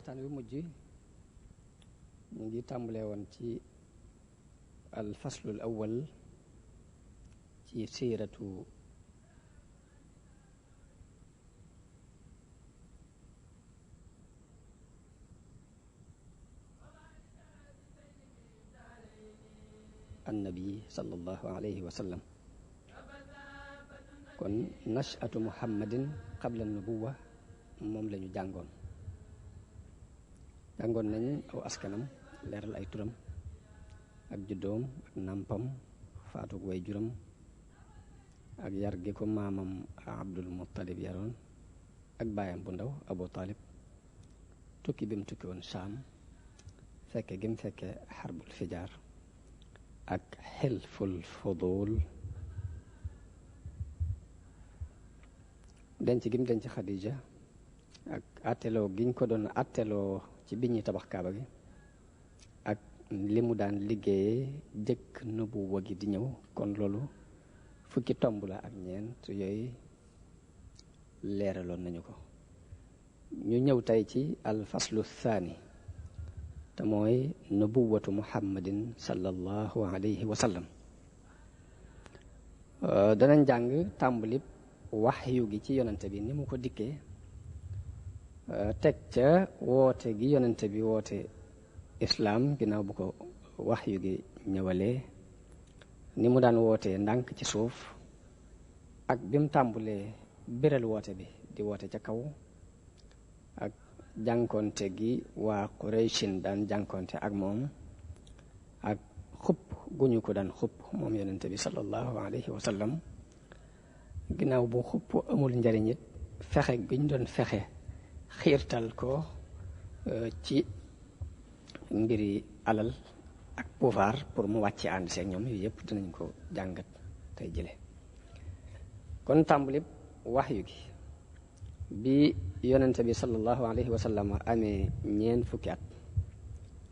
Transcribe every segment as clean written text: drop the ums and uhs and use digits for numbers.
waxtaan wi mujj ñu ngi tàmbalee woon ci al faslul awwal ci siiratu annabi sallallahu alayhi wa sallam. kon nash'atu muhammadin qabla nubuwa moom la ñu jàngoon nañ aw askanam, leeral ay turam ak juddoom ak nàmpam, faatug way juram ak yar gi ko maamam Abdul Muttalib yaroon ak baayam bu ndaw Abu Talib, tukki bi mu tukki woon Saam, fekke gi mu fekke xarbul fijaar ak xilful fudul, denc gi mu denc Xadija ak atteloo giñ ko doon atteloo ci bi ñuy tabax kaaba gi ak li mu daan liggéeyee jëkk nubuwa gi di ñëw. kon loolu fukki tomb la ak ñeent yooyu leeraloon nañu ko. ñu ñëw tey ci alfaslu thani te mooy nubuwatu muhammadin sallallahu alayhi wa sallam. danañ jàng tàmbalib waxyu gi ci yonente bi ni mu ko dikkee, teg ca woote gi yonente bi woote islaam ginnaaw bu ko waxyu gi ñëwalee, ni mu daan wootee ndànk ci suuf ak bi mu tàmbulee biral woote bi di woote ca kaw, ak jànkonte gi waa Qurayshin daan jànkonte ak moom, ak xupp gu ñu ko daan xupp moom yonente bi sallallahu alayhi wa sallam. ginnaaw bu xupp amul njariñ it fexe giñ doon fexe xiirtal ko ci mbiri alal ak pouvoir pour mu wàcce ànd seeg ñoom, yooyu yëpp dinañ ko jàngat tey jële. kon tàmbalib waxyu gi bi yonente bi sallallahu alayhi wa sallam amee ñeent fukki at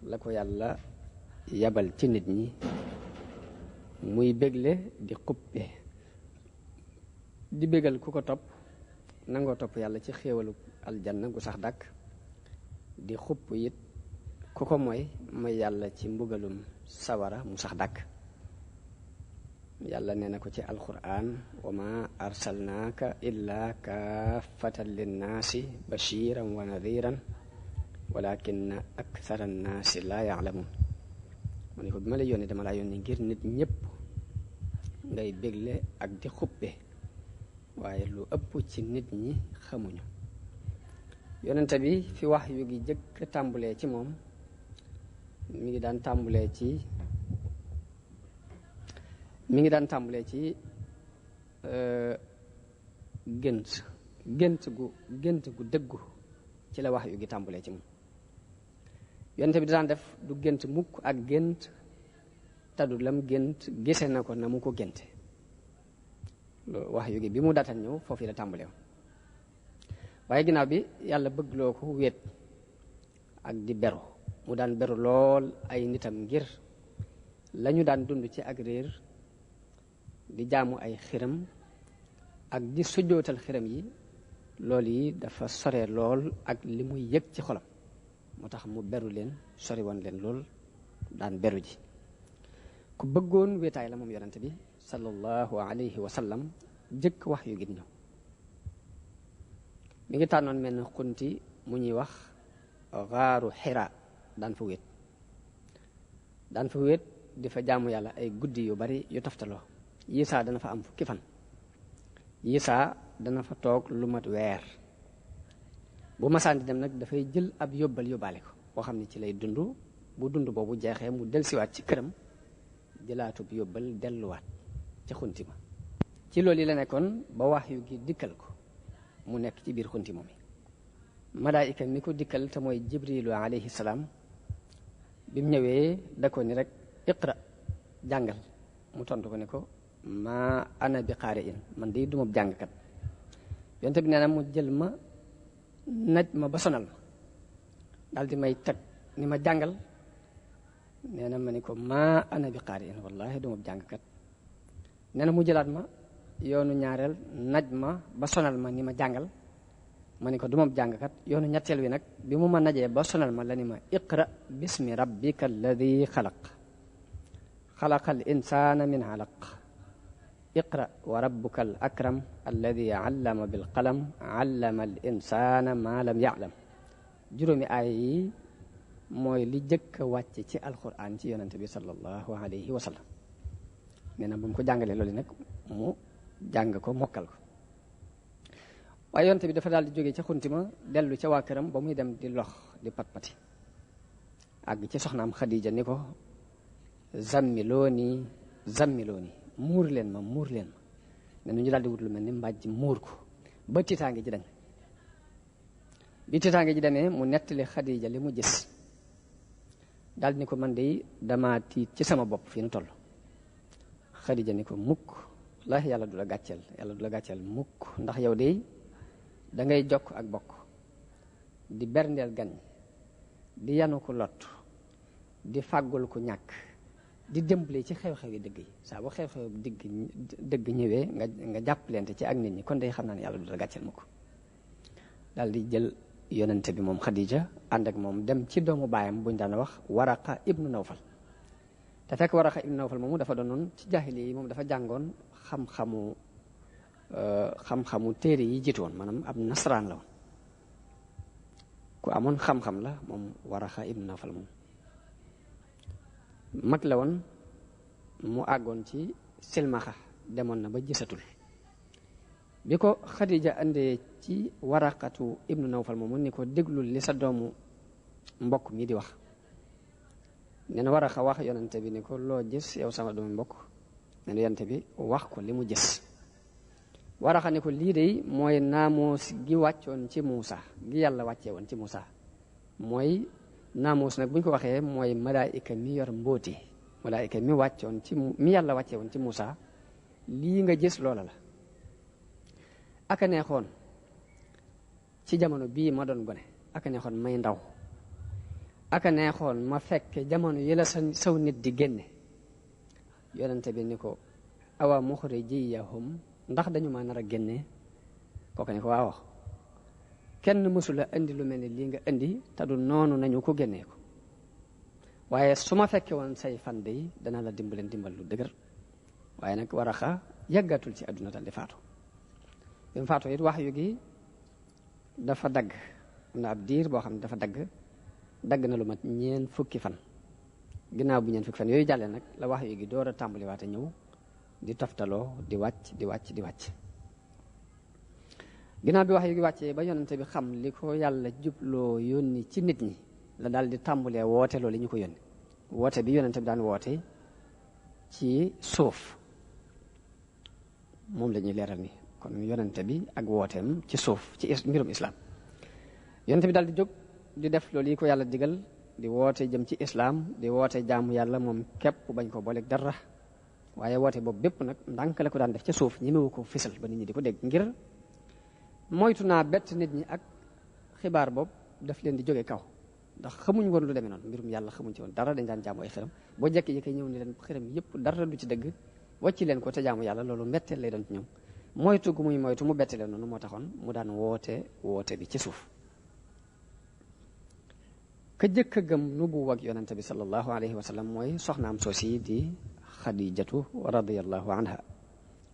la ko yàlla yabal ci nit ñi muy bégle di xuppe, di bégal ku ko topp nangoo topp yàlla ci xéewalu aljanna gu sax dàkk, di xupp it ku ko mooy yàlla ci mbugalum sawara mu sax dàkk. yàlla nee na ko ci alquran, wa ma arsalnaaka illa kaafatan linnaasi bashiran wa nadiran walakinna akthara annaasi laa ya'lamun. mu ne ko bi ma la yónnee dama laa yónnee ngir nit ñëpp ngay bégle ak di xuppe, waaye lu ëpp ci nit ñi xamuñu. yonente bi fi wax yu gi jëkk tàmbulee ci moom mi ngi daan tàmbulee ci gént gu dëggu ci la wax yu gi tàmbulee ci moom. yonente bi daan def du gént mukk ak gént taddu lam gént gise na ko na mu ko génte. wax yu gi bi mu daataan ñëw foofu la tàmbalee woon. waaye ginnaaw bi yàlla bëgg loo ko wéet ak di beru, mu daan beru lool ay nitam ngir lañu daan dund ci ak réer, di jaamu ay xiram ak di sujjootal xiram yi, loolu yi dafa sore lool ak li muy yëg ci xolam, moo tax mu beru leen, sori woon leen lool, daan beru ji. ku bëggoon wéetaay la moom yonente bi sallallahu alayhi wa sallam jëkk wax yu git ñëw. mi ngi tànnoon mel ne xunti mu ñuy wax xaaru Xira, daan fa wéet di fa jaamu yàlla ay guddi yu bari yu taftaloo. Yisaa dana fa am fukki fan, Yisaa dana fa toog lu mat weer. bu masaan di dem nag dafay jël ab yóbbal yóbbaale ko boo xam ne ci lay dund. bu dund boobu jeexee mu delsiwaat ci këram, jëlaatub yóbbal delluwaat ci xunti ma. ci loolu yi la nekkoon ba wax yu gi dikkal ko, mu nekk ci biir xunti moom. malaayika mi ko dikkal te mooy jibrilu alayhi salaam, bi mu ñëwee da ko ni rek iqra, jàngal. mu tontu ko ne ko ma ana bi qaari'in, man de duma jàngkat. yonte bi nee na mu jël ma naj ma ba sonal ma, daal di may teg ni ma jàngal. nee na ma ni ko ma ana bi qaari'in, wallahi duma jàngkat. nee na mu jëlaat ma yoonu ñaareel naj ma ba sonal ma ni ma jàngal. ma ni ko du ma jàngkat yoonu ñetteel wi nag bi mu ma najee ba sonal ma la ni ma iqra bismi rabbika alladi xalaqal insana min alaq iqra wa rabbuka al akram alladi allama bil qalam allama al insana ma lam ya'lam juróomi aay yi mooy li jëkk a wàcc ci alquran ci yonente bi sallallahu alayhi wa sallam nee na bu mu ko jàngalee loolu nag mu jàng ko mokkal ko waaye yonente bi dafa daal di jógee ca xuntima dellu ca waa këram ba muy dem di lox di pat-pati àgg ci soxnaam Xadija ni ko zammilooni muur leen ma ne nu ñu daal di wut lu mel ni mbàjj muur ko ba tiitaange ji dañ bi tiitaange ji demee mu nettali Xadija li mu gis daal ni ko man de dama tiit ci sama bopp fii nu toll Xadija ni ko mukk la yàlla du la gàcceel mukk ndax yow de da ngay jokk ak bokk di berndeel gan di yanu ko lot di fàggul ko ñàkk di dimbali ci xew-xew yi dëgg yi saa bu xew-xew dëgg ñëwee nga jàppalante ci ak nit ñi kon day xam naa ne yàlla du la gàcceel mukk daal di jël yonente bi moom Xadija ànd ak moom dem ci doomu baayam buñ daan wax Waraqa ibnu Nawfal te fekk Waraqa ibnu Nawfal moomu dafa doonoon ci jaahili yi moom dafa jàngoon xam-xamu téere yi jiitu woon maanaam ab nasaraan la woon ku amoon xam-xam la moom Waraqa ibnu Nawfal moom mag la woon mu àggoon ci silmaxa demoon na ba gisatul bi ko Xadija andee ci Waraqatu ibnu Nawfal moomu ni ko déglul li sa doomu mbokk mi di wax nee na Waraqa wax yonente bi ni ko loo gis yow sama doomu mbokk nee na yonente bi wax ko li mu gis Waraqa ni ko lii de mooy naamuus gi wàccoon ci Muusa gi yàlla wàccee woon ci Muusa mooy naamuus nag bu ñu ko waxee mooy malaayika mi yor mbóoti malaayika mi wàccoon ci mi yàlla wàccee woon ci Muusa lii nga gis loola la aka neexoon ci jamono bii ma doon gone aka neexoon may ndaw aka neexoon ma fekke jamono yi la saw nit di génne yonente bi ni ko awa muxrijiyahum ndax dañu ma nar a génne kooku ne ko waaw kenn mësula indi lu mel ni lii nga indi te du noonu nañu ko génnee ko waaye su ma fekke woon say fan de dana la dimbaleen dimbal lu dëgër waaye nag Waraqa yàggatul ci àdduna dal di faatu bi mu faatu it wax yu gi dafa dagg am na ab diir boo xam ne dafa dagg na lu mat ñeen fukki fan ginnaaw bu ñeen fukki fan yooyu jàllee nag la wax yu gi door a tàmbaliwaate ñëw di taftaloo di wàcc ginnaaw bi wax yu gi wàccee ba yonente bi xam li ko yàlla jubloo yónni ci nit ñi la daal di tàmbalee woote loolu ñu ko yónni woote bi yonente bi daan woote ci suuf moom la ñuy leeral ni kon yonente bi ak wooteem ci suuf ci mbirum islam yonente bi daal di jóg di def loolu yi ko yàlla digal di woote jëm ci islam di woote jaamu yàlla moom képp bañ ko booleeg dara waaye woote boobu bépp nag ndànk la ko daan def ci suuf ñemewu ko fisal ba nit ñi di ko dégg ngir moytu naa bett nit ñi ak xibaar boobu daf leen di jóge kaw ndax xamuñ woon lu demee noonu mbirum yàlla xamuñ ci woon dara dañ daan jaamu ay xiram boo jekki-jekki ñëw ni leen xiram yëpp dara du ci dëgg wàcci leen ko te jaamu yàlla loolu mbetteel lay doon ci ñoom moytu gu muy moytu mu bette leen noonu moo taxoon mu daan woote bi ci suuf ka jëkk a gëm nubuwa ak yonente bi sallallahu alayhi wa sallam mooy soxnaam soosi di Xadijatu radiyallahu anha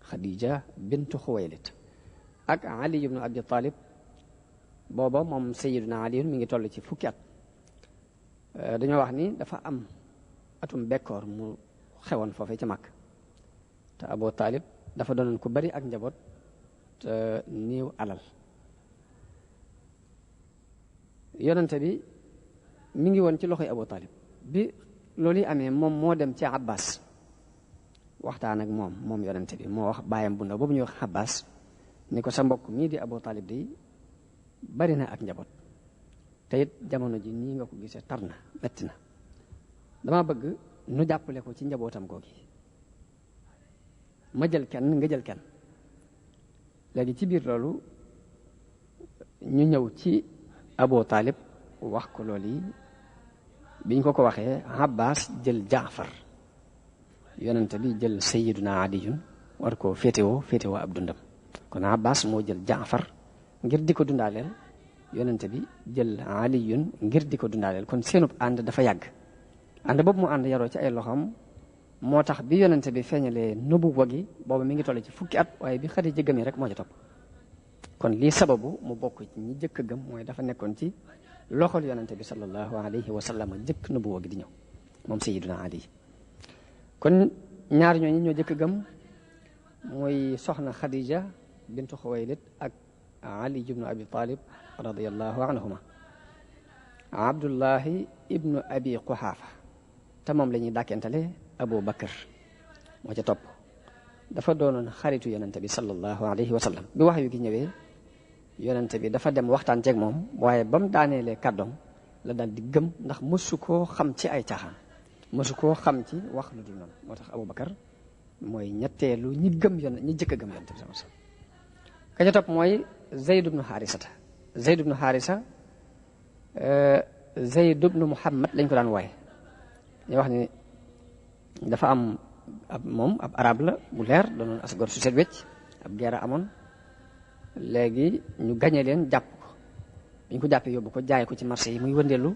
Xadija bintu Xuwaylid ak Ali ibnu Abi Talib booba moom Sayyiduna Ali mi ngi toll ci fukki at dañoo wax ni dafa am atum bekkoor mu xewoon foofee ca Makka te Abu Talib dafa doonoon ku bari ak njaboot te néew alal yonente bi mi ngi woon ci loxoy Abu Talib bi loolu yi amee moom moo dem ci Abbas waxtaan ak moom yonente bi moo wax baayam bu ndaw boobu ñuy wax Abbas ni ko sa mbokk mii di Abu Talib di bari na ak njaboot te it jamono ji nii nga ko gisee tar na metti na dama bëgg nu jàppale ko ci njabootam googi ma jël kenn nga jël kenn léegi ci biir loolu ñu ñëw ci Abu Talib wax ko loolu yi biñ ko waxee Abbas jël Jaafar yonente bi jël Sayyiduna Aliyun war koo féetewoo ab dundam kon Abbas moo jël Jaafar ngir di ko dundaaleel yonente bi jël aliyun ngir di ko dundaaleel kon seenub ànd dafa yàgg ànd boobu mu ànd yaroo ci ay loxoom moo tax bi yonente bi feeñalee nubuwa gi boobu mi ngi toll ci fukki at waaye bi Xadija gëmee rek moo ci topp kon lii sababu mu bokk ci ñi jëkk a gëm mooy dafa nekkoon ci loxol yonente bi sallallahu alayhi wa sallam jëkk nubuwa gi di ñëw moom sayyiduna Ali kon ñaar ñooñu ñoo jëkk a gëm mooy soxna Xadija bintu Xuwaylid ak Ali ibnu Abi Talib radiyallahu anhuma Abdullahi ibnu Abi Quhafa te moom la ñuy dàkkentale Abu Bakar moo ca topp dafa doonoon xaritu yonente bi sallallahu alayhi wa sallam bi wax yu gi ñëwee yonente bi dafa dem waxtaan ceeg moom waaye ba mu daaneelee kàddoom la daal di gëm ndax mësu koo xam ci ay caaxaan mësu koo xam ci wax lu dul noonu moo tax Abu Bakar mooy ñetteelu ñi jëkk a gëm yonente bi sallallahu alayhi wa sallam ka ca topp mooy Zayd ibnu Harisata Zayd ibnu Harisa Zayd ibnu Muhammad lañ ko daan wooye ñu wax ni dafa am ab arab la bu leer doonoon as gor su set wecc ab guerre amoon léegi ñu gañe leen jàpp ko ñu ko jàppee yóbbu ko jaay ko ci marché yi muy wëndeelu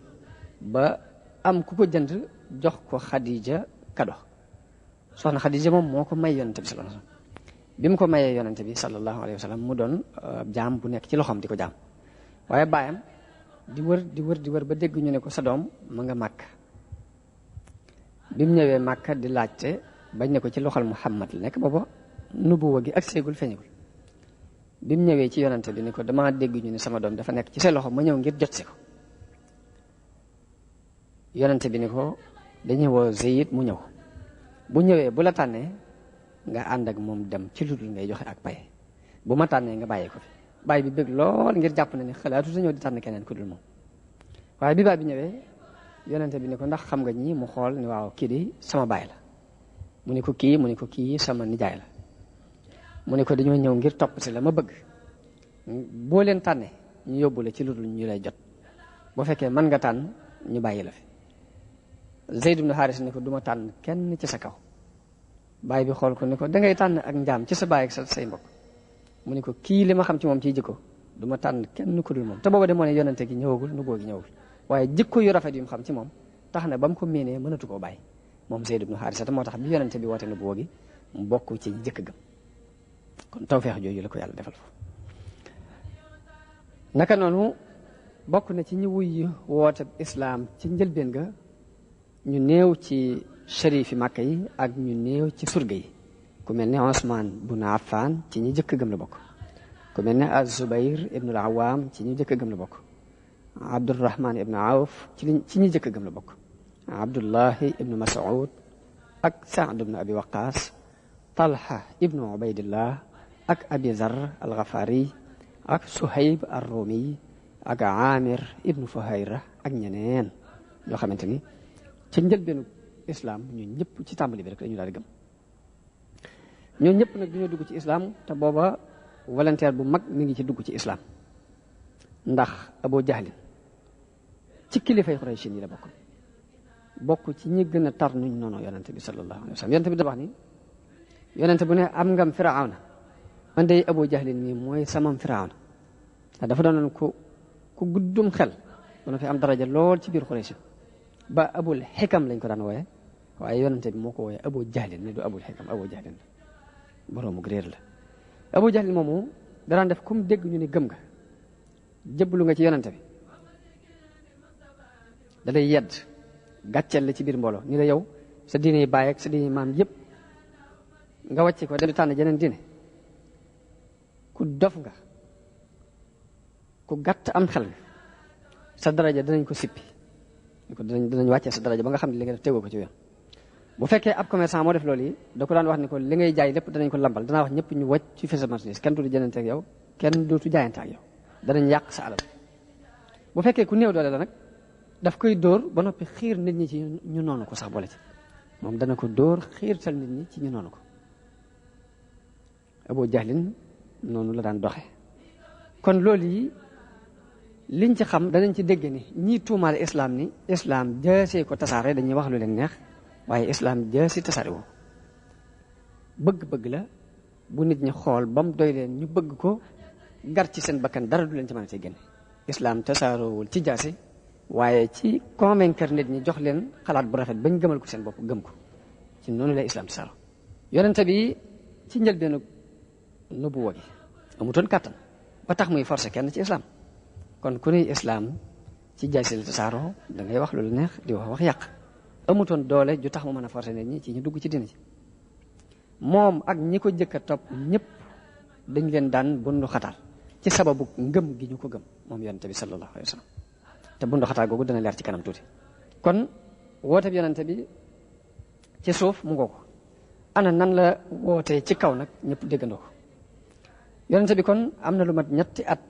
ba am ku ko jënd jox ko Xadija kado soxna Xadija moom moo ko may yonente bi sallallahu alayhi wasallam bi mu ko mayee yonente bi sallallahu alayhi wasallam mu doon jaam bu nekk ci loxoom di ko jaam waaye baayam di wër ba dégg ñu ne ko sa doom ma nga màkk bi mu ñëwee màkka di laajte bañ ne ko ci loxol Muhammad la nekk booba nubuwa gi ak seegul feeñagul bi mu ñëwee ci yonante bi ni ko dama dégg ñu ne sama doom dafa nekk ci sa loxo ma ñëw ngir jot si ko yonante bi ni ko dañuy woo Zayd mu ñëw bu ñëwee bu la tànnee nga ànd ak moom dem ci lu dul ngay joxe ak pay bu ma tànnee nga bàyyee ko fi baay bi bëgg lool ngir jàpp na ni xalaatu sa ñëw di tànn keneen ku dul moom waaye bi baay bi ñëwee yonente bi ni ko ndax xam nga ñi mu xool ni waaw kii di sama baay la mu ni ko kii sama nijaay la mu ni ko dañoo ñëw ngir topp si la ma bëgg boo leen tànnee ñu yóbbu la ci lu dul ñu lay jot boo fekkee mën nga tànn ñu bàyyi la fi Zayd ibn Haris ni ko duma tànn kenn ci sa kaw baay bi xool ko ni ko dangay tànn ak njaam ci sa baay ak say mbokk mu ni ko kii li ma xam ci moom ciy jikko duma tànn kenn ku dul moom te booba de moo ne yonente gi ñëwagul nubuwa gi ñëwagul waaye jikko yu rafet yu mu xam ci moom tax na ba mu ko miinee mënatu koo bàyyi moom Zayd ibn Haarisa moo tax bi yonente bi woote nubuwa gi mu bokk ci jëkk gëm kon tawfeex jooju la ko yàlla defal foofu naka noonu bokk na ci ñi wuy woote islaam ci njëlbeen ga ñu néew ci shérif yi Màkka yi ak ñu néew ci surga yi ku mel ne Usmaan bun Affaan ci ñi jëkk gëm la bokk ku mel ne Az-Zubayr ibnul Awaam ci ñi jëkk gëm la bokk Abdurrahman ibnu Awf ci ñi jëkk gëm la bokk Abdullahi ibnu Mas'ud ak Saad ibnu Abi Waqaas Talha ibnu Ubaydillah ak Abi Zar al-Ghafari ak Suhayb ar-Rumi ak Amir ibnu Fuhayra ak ñeneen ñoo xamante ni ci njëlbeenu islam ñun ñëpp ci tàmbali bi rek dañu daal di gëm ñoo ñëpp nag dañoo dugg ci islam te booba volontaire bu mag mi ngi ci dugg ci islam ndax Abu Jahlin ci kilifay Quraysh yi la bokk ci ñi gën a tar nuñ noonu yonente bi sallallahu alayhi wa sallam yonente bi da wax ni yonente bu ne am ngam Firawna man day Abu Jahlin nii mooy samam Firawna dafa doonoon ku guddum xel dana fi am daraja lool ci biir Quraysh ba Abul Xikam lañ ko daan wooye waaye yonente bi moo ko wooye Abu Jahlin ne du Abul Xikam Abu Jahlin boroomu réer la Abu Jahlin moomu daraan def comme dégg ñu ni gëm nga jëbbalu nga ci yonente bi da lay yedd gàcceel la ci biir mbooloo ni la yow sa diine yi baay ak sa diine yi maam yëpp nga wàcce ko dem di tànn jeneen diine ku dof nga ku gàtt am xel nga sa daraja danañ ko sippi danañ wàccee sa daraja ba nga xam ne li nga def tegoo ko ci yoon bu fekkee ab commerçant moo def loolu yi da ko daan wax ni ko li ngay jaay lépp danañ ko lambal danaa wax ñëpp ñu wàcc ci fi sa marchandise kenn du jënante ak yow kenn dootu jaayante ak yow danañ yàq sa alal bu fekkee ku néew doole la nag daf koy dóor ba noppi xiir nit ñi ci ñu noonu ko sax boole ci moom dana ko dóor xiirtal nit ñi ci ñu noonu ko Abu Jahlin noonu la daan doxe kon loolu yi liñ ci xam danañ ci dégg ni ñii tuumaal islam ni islam jaasee ko tasaare dañuy wax lu leen neex waaye islam jaasi tasaare woo bëgg-bëgg la bu nit ñi xool ba mu doy leen ñu bëgg ko gar ci seen bakkan dara du leen ci mën a cee génne. islam tasaaroowul ci jaasi waaye ci convaincre nit ñi jox leen xalaat bu rafet bañ gëmal ko seen bopp gëm ko ci noonu la islam tasaaroo. yonente bi ci njëlbeenu nubuwa gi amutoon kàttan ba tax muy forcer kenn ci islam kon ku nuy islam ci jaasi la tasaaroo da ngay wax lu la neex di wax yàq amutoon doole ju tax mu mën a forcer nit ñi ci ñu dugg ci dina ci moom ak ñi ko jëkk a topp ñëpp dañ leen daan bundu xataal ci sababu ngëm gi ñu ko gëm moom yonente bi sallallahu alayhi wa sallam te bundu xataal googu dana leer ci kanam tuuti. kon woote bi yonente bi ci suuf mu ngoo ko ana nan la wootee ci kaw nag ñëpp déggandoo ko yonente bi kon am na lu mat ñetti at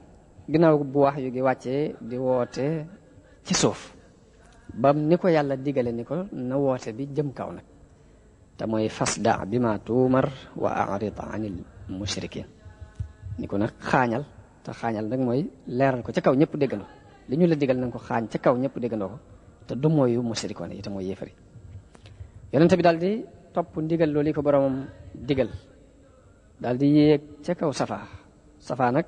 ginnaaw bu wax yu gi wàccee di woote ci suuf bam ni ko yàlla digale ni ko na woote bi jëm kaw nag te mooy fasda bima tuumar wa a'rid anil mushrikin ni ko nag xaañal te xaañal nag mooy leeral ko ca kaw ñëpp déggandoo li ñu la digal nañ ko xaañ ca kaw ñëpp déggandoo ko te du mooyu mushrikoon yi te mooy yéefari yonente bi daal di topp ndigal loolu ko boromam digal daal di yéeg ca kaw safa nag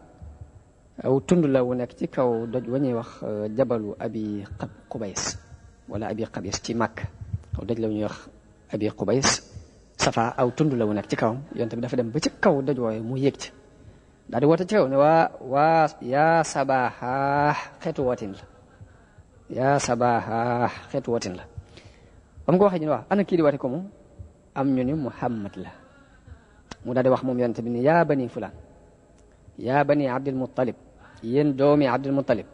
aw tund la wu nekk ci kaw doj wa ñuy wax jabalu abi qubays wala abi qabis ci màkk aw doj la wu ñuy wax abi qubays safa aw tund la wu nekk ci kawam yonte bi dafa dem ba ci kaw doj wooye mu yéeg ci daal di woote ci kaw ne waa yaa sabaha xeetu wootin la yaa sabaha xeetu wootin la ba mu ko waxee ñu ne wax ana kii di woote ko mu am ñu ni Muhammad la mu daal di wax moom yonte bi ni yaa bani fulaan yaa bani Abdul Muttalib yéen doomi Abdul Muttalib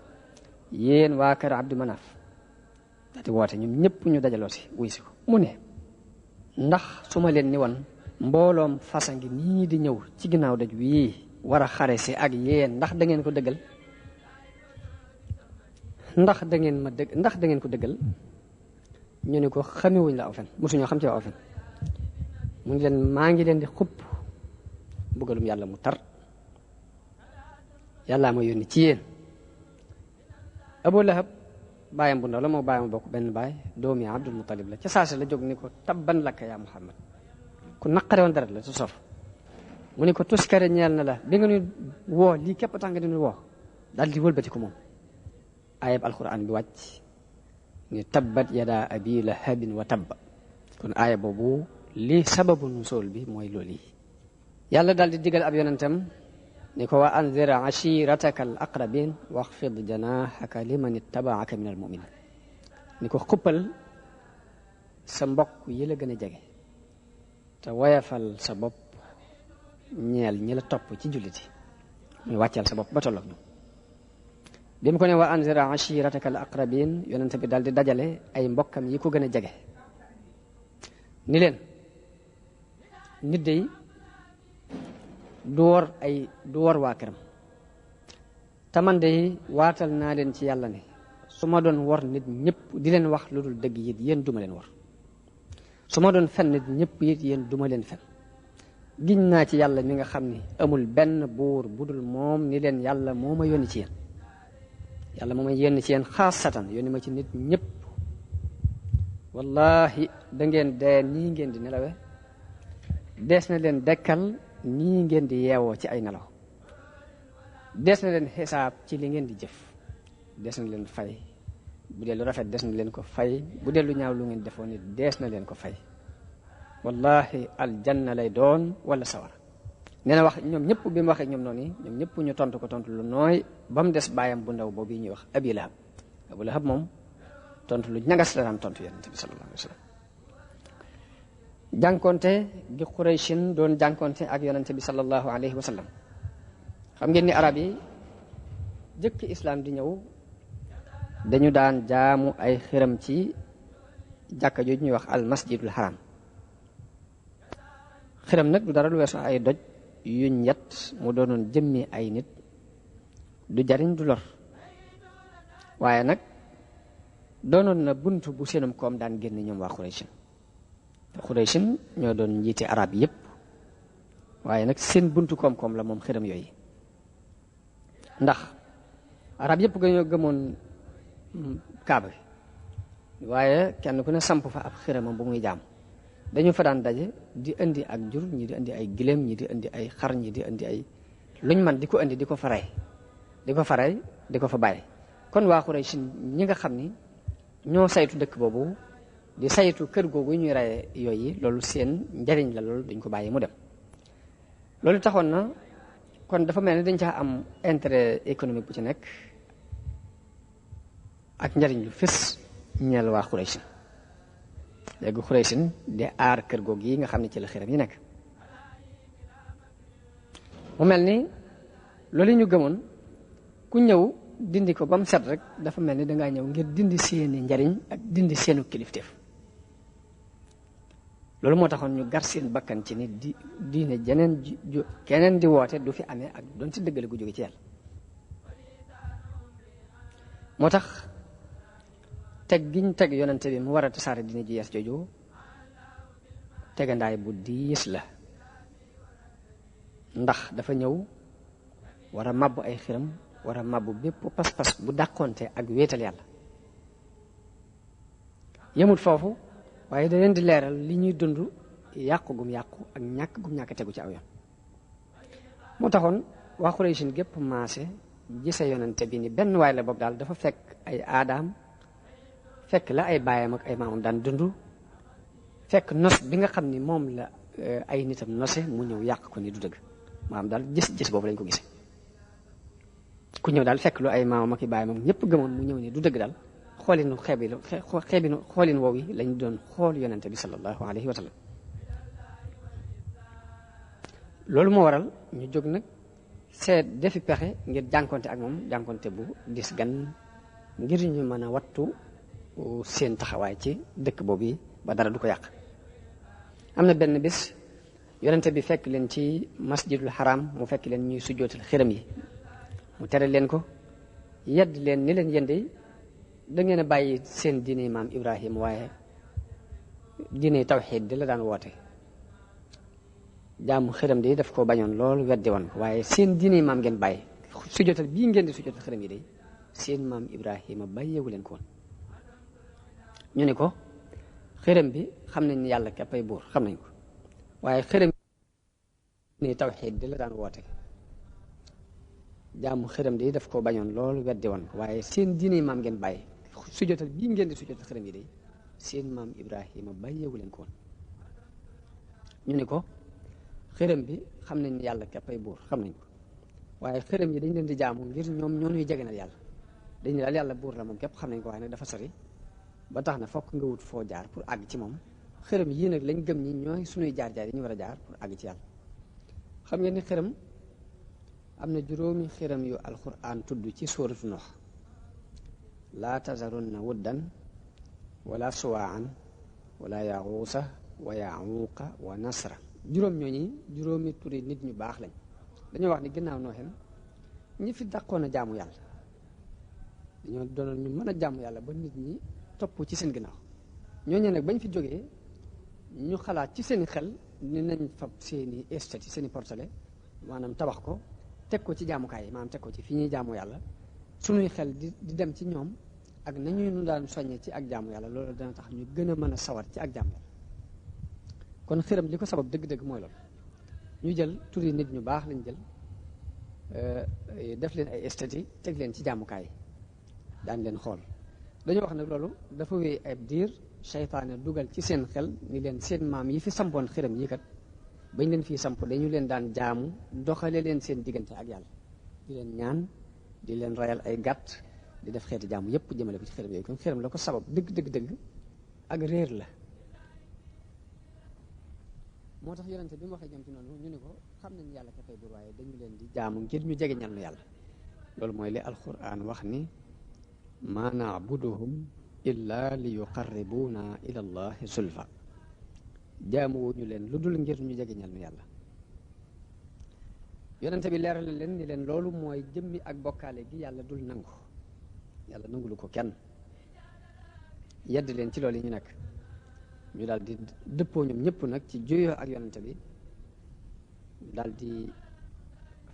yéen waa kër Abdu Manaf daal di woote ñoom ñëpp ñu dajaloo si wuy si ko mu ne ndax su ma leen ni woon mbooloom fasa ngi nii di ñëw ci ginnaaw daj wii war a xare si ak yéen ndax da ngeen ko dëggal ndax da ngeen ko dëggal ñu ne ko xamewuñ la aw fen mosuñoo xam ci aw fen mu ngi leen maa ngi leen di xupp bëggalum yàlla mu tar yàllaa ma yónni ci yéen Abu Lahab baayam bu ndaw la moo baayam bokk benn baay doomi Abdul Muttalib la ca saase la jóg ni ko tabban lakka yaa Muhammad ku naqare woon deret la su sof mu ni ko tuskare ñeel na la bi nga ñu woo lii képp tax nga di ñu woo daal di wëlbati ko moom ayab alquran bi wàcc ni tabbat yada abi lahabin wa tabba kon aaya boobu lii sababu nusool bi mooy loolu yi yàlla daal di digal ab yonentam ni ko wa anzir ashirataka al aqrabin waxfid janahaka liman ittabaaka min al muminin ni ko xuppal sa mbokk yi la gën a jege te woyafal sa bopp ñeel ñi la topp ci julliti muy wàccal sa bopp ba tolloog ñoom bi mu ko ne wa anzir ashirataka al aqrabin yonent bi daal di dajale ay mbokkam yi ko gën a jege ni leen nit day du wor waa këram te man day waatal naa leen ci yàlla ne su ma doon wor nit ñëpp di leen wax lu dul dëgg it yéen duma leen wor su ma doon fen nit ñëpp it yéen duma leen fen giñ naa ci yàlla mi nga xam ni amul benn buur bu dul moom ni leen yàlla moo ma yónni ci yéen yàlla moo ma yónni ci yéen xaasatan yónni ma ci nit ñëpp wallahi da ngeen dee nii ngeen di nelawe dees na leen dekkal nii ngeen di yeewoo ci ay nelaw dees na leen xisaab ci li ngeen di jëf dees na leen fay bu dee lu rafet dees na leen ko fay bu dee lu ñaaw lu ngeen defoon ni dees na leen ko fay wallahi aljanna lay doon wala sawara nee na wax ñoom ñëpp bi mu waxee ñoom noonu ñoom ñëpp ñu tontu ko tontu lu nooy ba mu des baayam bu ndaw boobu ñuy wax Abu Lahab moom tontu lu ñagas la daan tontu yonent bi sallallahu alayhi wa sallam jànkonte gi Qurayshin doon jànkonte ak yonent bi sallallahu alayhi wa sallam xam ngeen ni arab yi jëkk islam di ñëw dañu daan jaamu ay xiram ci jàkka jooju ñuy wax al masjidul haram xiram nag du dara lu weesu ay doj yuñ yet mu doonoon jëmmi ay nit du jariñ du lor waaye nag doonoon na buntu bu seenum koom daan génn ñoom waa Qurayshin te Qurayshin ñoo doon njiite arab yépp waaye nag seen buntu koom-koom la moom xiram yooyu ndax arab yépp gañoo gëmoon kaaba bi waaye kenn ku ne samp fa ab xiramam bu muy jaam dañu fa daan daje di indi ak jur ñi di indi ay giléem ñi di indi ay xar ñi di indi ay luñ man di ko indi di ko fa rey di ko fa rey di ko fa bàyyi. kon waa Quraysh ñi nga xam ni ñoo saytu dëkk boobu di saytu kër googu ñuy reye yooyu loolu seen njariñ la, loolu duñ ko bàyyi mu dem. loolu taxoon na kon dafa mel ni dañ caa am intérêt économique bu ci nekk ak njariñ lu fës ñeel waa Quraysh. léegi Quraysh di aar kër googu yi nga xam ne ci la xiram yi nekk. mu mel ni loolu ñu gëmoon ku ñëw dindi ko ba mu set rek dafa mel ni dangaa ñëw ngir dindi seeni njariñ ak dindi seenu kilifteef. loolu moo taxoon ñu gar seen bakkan ci ni diine jeneen keneen di woote du fi amee ak doon ci dëggale gu jóge ci yàlla. moo tax teg giñ teg yonente bi mu war a tasaare diine ji yees jooju tegandaay bu diis la, ndax dafa ñëw war a mabbu ay xiram, war a mabbu bépp pas-pas bu dàqonte ak wéetal yàlla. yemut foofu waaye da leen di leeral li ñuy dund yàqu gum yàqu ak ñàkk gum ñàkk tegu ci aw yoon. moo taxoon waa Quraysh gépp maase gise yonente bi ni benn waay la boog daal dafa fekk ay aadaam, fekk la ay baayam ak ay maamam daan dund, fekk nos bi nga xam ni moom la ay nitam nose mu ñëw yàq ko ni du dëgg. maanaam daal gis boobu lañ ko gisee. ku ñëw daal fekk lu ay maamam ak i baayam ak ñëpp gëmoon mu ñëw ni du dëgg daal xoolin woow yi lañ doon xool yonente bi sallallahu alayhi wa sallam. loolu moo waral ñu jóg nag seet defi pexe ngir jànkonte ak moom jànkonte bu dis gan ngir ñu mën a wattu seen taxawaay ci dëkk boobu yi ba dara du ko yàq. am na benn bis yonente bi fekk leen ci masjidul haram, mu fekk leen ñuy sujjootal xiram yi, mu tere leen ko, yedd leen ni leen yende da ngeen a bàyyi seen diine maam Ibrahim waaye diine tawxiid di la daan woote. jaamu xiram di daf ko bañoon lool weddi woon ko, waaye seen diine maam ngeen bàyyi sujjootal bii ngeen di sujjootal xiram yi de seen maam Ibrahima bàyyeewu leen ko woon. ñu ni ko xiram bi xam nañ ni yàlla képp ay buur xam nañ ko, waaye xiram ni tawxiid di la daan woote. jaamu xiram di daf ko bañoon lool weddi woon ko, waaye seen diine maam ngeen bàyyi sujjootal bii ngeen di sujjootal xiram yi de seen maam Ibrahima bàyyeewu leen ko woon. ñu ni ko xiram bi xam nañ ni yàlla képp ay buur xam nañ ko, waaye xiram yi dañ leen di jaamu ngir ñoom ñoo ñuy jegenal yàlla. dañu daal yàlla buur la moom képp xam nañ ko, waaye nag dafa sori ba tax na fokk nga wut foo jaar pour àgg ci moom. xiram yii nag lañ gëm ñi ñooy suñuy jaar-jaar yi ñu war a jaar pour àgg ci yàlla. xam ngeen ni xiram am na juróomi xiram yu alquran tudd ci suuratu Nuux. laa tazarunna wuddan wala suwaan wala yaxuusa wa yaxuuqa wa nasra. juróom ñooñi juróomi turi nit ñu baax lañ. dañoo wax ni ginnaaw Nooxin ñi fi dàqoon a jaamu yàlla dañoo doonoon ñu mën a jaamu yàlla ba nit ñi topp ci seen ginnaaw. ñooñu nag bañ fi jógee ñu xalaat ci seen xel ni nañ fab seeni estati seeni portale maanaam tabax ko teg ko ci jaamukaay yi, maanaam teg ko ci fi ñuy jaamu yàlla. suñuy xel di dem ci ñoom ak nañuy nu daan soññee ci ak jaamu yàlla, loolu dana tax ñu gën a mën a sawar ci ak jaamu yàlla. kon xiram li ko sabab dëgg-dëgg mooy loolu. ñu jël turi nit ñu baax lañ jël def leen ay estati teg leen ci jaamukaay yi daan leen xool. dañoo wax nag loolu dafa wéy ab diir seytaane dugal ci seen xel ni leen seen maam yi fi sampoon xiram yi kat bañ leen fii samp dañu leen daan jaamu doxale leen seen diggante ak yàlla, di leen ñaan di leen rayal ay gàtt di def xeeti jaamu yépp jëmale ko ci xiram yooyu. kon xiram la ko sabab dëgg ak réer la. moo tax yonente bi mu waxee ñoom ci noonu ñu ne ko xam nañ yàlla ka fay buur waaye dañu leen di jaamu ngir ñu jege ñal nu yàlla. loolu mooy li alquran wax ni ma naabuduhum illa li yuqarribuna ila allahi zulfa. jaamuwuñu leen lu dul ngir ñu jege ñal nu yàlla. yonente bi leeral leen ni leen loolu mooy jëmmi ak bokkaale gi yàlla dul nangu. yàlla nangulu ko kenn. yedd leen ci loolu yi ñu nekk. ñu daal di dëppoo ñoom ñëpp nag ci juyoo ak yonente bi daal di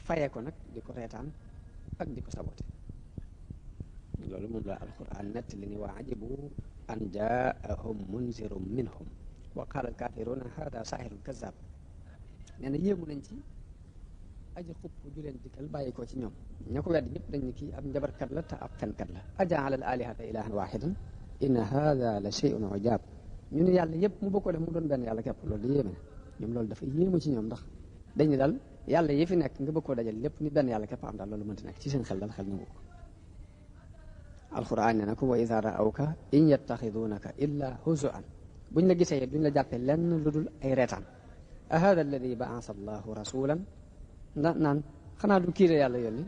faye ko nag di ko reetaan ak di ko sabote. loolu moom la alquran nett li ni waa ajibu an jaahum munzirum minhum wa qaala alkafiruna hada sahirun kazab. nee na yéemu nañ ci aji xupp ju leen dikkal bàyyi ko ci ñoom ña ko wedd ñëpp dañ ni kii ab njabarkat la te ab fenkat la ajaala al alihata ilahan wahidan inna hada la shay'un ujab ñu ne yàlla yëpp mu bëgg ko def mu doon benn yàlla képp loolu yéeme na ñoom loolu dafa yéemu ci ñoom ndax dañ ne daal yàlla yi fi nekk nga bëgg koo dajal lépp ni benn yàlla képp am daal loolu mënta nekk ci seen xel dal xel nangu ko alquran ne na ko wa ida raawka in yattaxidunaka illa huzuan buñ la gisee duñ la jàppee lenn lu dul ay reetaan a hada alladi baasa allahu rasulan naan xanaa du kiire yàlla yónni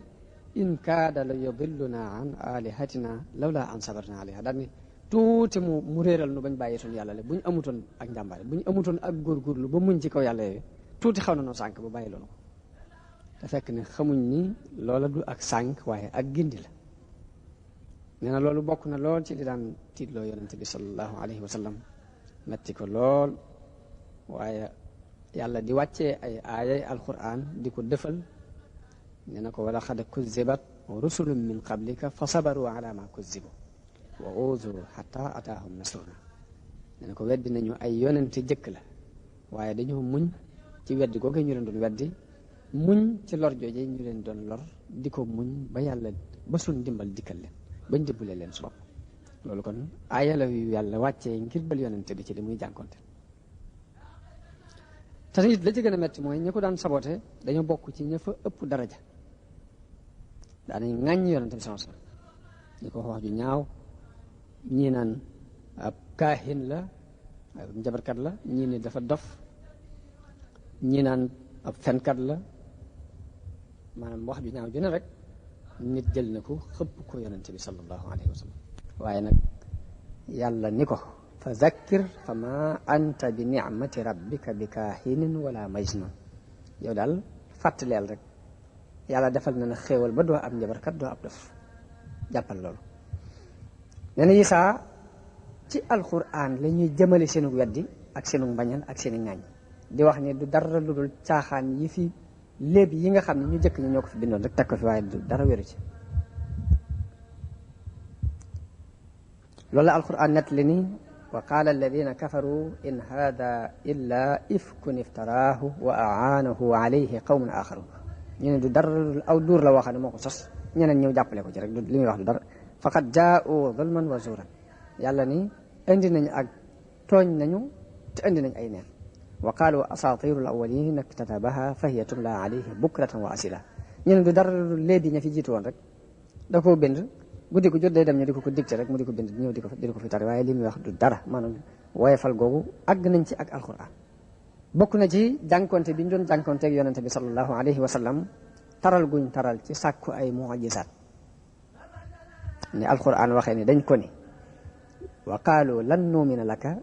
in kaada la yudilluna an alihatina lawla an sabarna alayha daal ni tuuti mu réeral nu bañ bàyyi suñu yàlla le buñ amutoon ak njàmbaare buñ amutoon ak góorgóorlu ba muñ ci kaw yàlla yooyu tuuti xaw na noo sànk ba bàyyi loonu ko te fekk ne xamuñ ni loola du ak sànk waaye ak gindi la nee na loolu bokk na lool ci li daan tiitloo yonente bi sallallahu alayhi wa sallam metti ko lool waaye yàlla di wàccee ay aayay alquran di ko dëfal nee na ko wala xad kuzibat rusulun min qablika fa sabaru ala ma kuzibu wa uzu xata ataahum nasruna nee na ko weddi nañu ay yonente jëkk la waaye dañoo muñ ci weddi googu ñu leen doon weddi muñ ci lor jooje ñu leen doon lor di ko muñ ba yàlla ba suñ dimbal dikkal leen bañ dimbale leen su bopp loolu kon aaya la yu yàlla wàccee ngir bal yonente bi ci li muy jànkonte te it la ci gën a metti mooy ñi ko daan sabote dañoo bokk ci ña fa ëpp daraja daanañ ŋàññ yonente bi sama sallam ñi ko wax ju ñaaw ñii naan ab kaahin la ab njabarkat la ñii ni dafa dof ñii naan ab fenkat la maanaam wax ju ñaaw ju ne rek nit jël na ko xëpp ko yonente bi sallallahu alayhi wa sallam waaye nag yàlla ni ko fa zakkir fa ma anta bi nicmati rabbika bi kaahinin wala majnun yow daal fàttaleel rek yàlla defal na na xéewal ba doo ab njabarkat doo ab dof jàppal loolu nee na Isaa ci alquran la ñuy jëmale seenu weddi ak seenu mbañal ak seeni ŋaañ di wax ne du dara lu dul caaxaan yi fi léeb yi nga xam ne ñu jëkk ñi ñoo ko fi bindoon rek teg ko fi waaye du dara wéru ci loolu la alquran nett li ni wa qaala alladina kafaru in hada illa ifkun iftaraahu wa aanahu alayhi qawmun axarun ñu ne du dara lu dul aw duur la waxam ne moo ko sos ñeneen ñëw jàppale ko ci rek li muy wax du dara faqad jaa'u zulman wa zuuran yàlla ni indi nañu ak tooñ nañu te indi nañ ay neen wa qaalu asaatiru al awwalin iktatabaha fa hiya tumla alayhi bukratan wa asila ñu ne du dara lu léegi ña fi jiitu woon rek da koo bind guddi ko jot day dem ñu di ko dicté rek mu di ko bind ñëw di ko fi tari waaye li muy wax du dara maanaam woyefal googu àgg nañ ci ak alquran bokk na ci jànkonte bi ñu doon jànkonteeg yonente bi sallallahu alayhi wa sallam taral guñ taral ci sàkku ay mujisaat ni alquran waxee ni dañ ko ni wa qaalu lan nuumina laka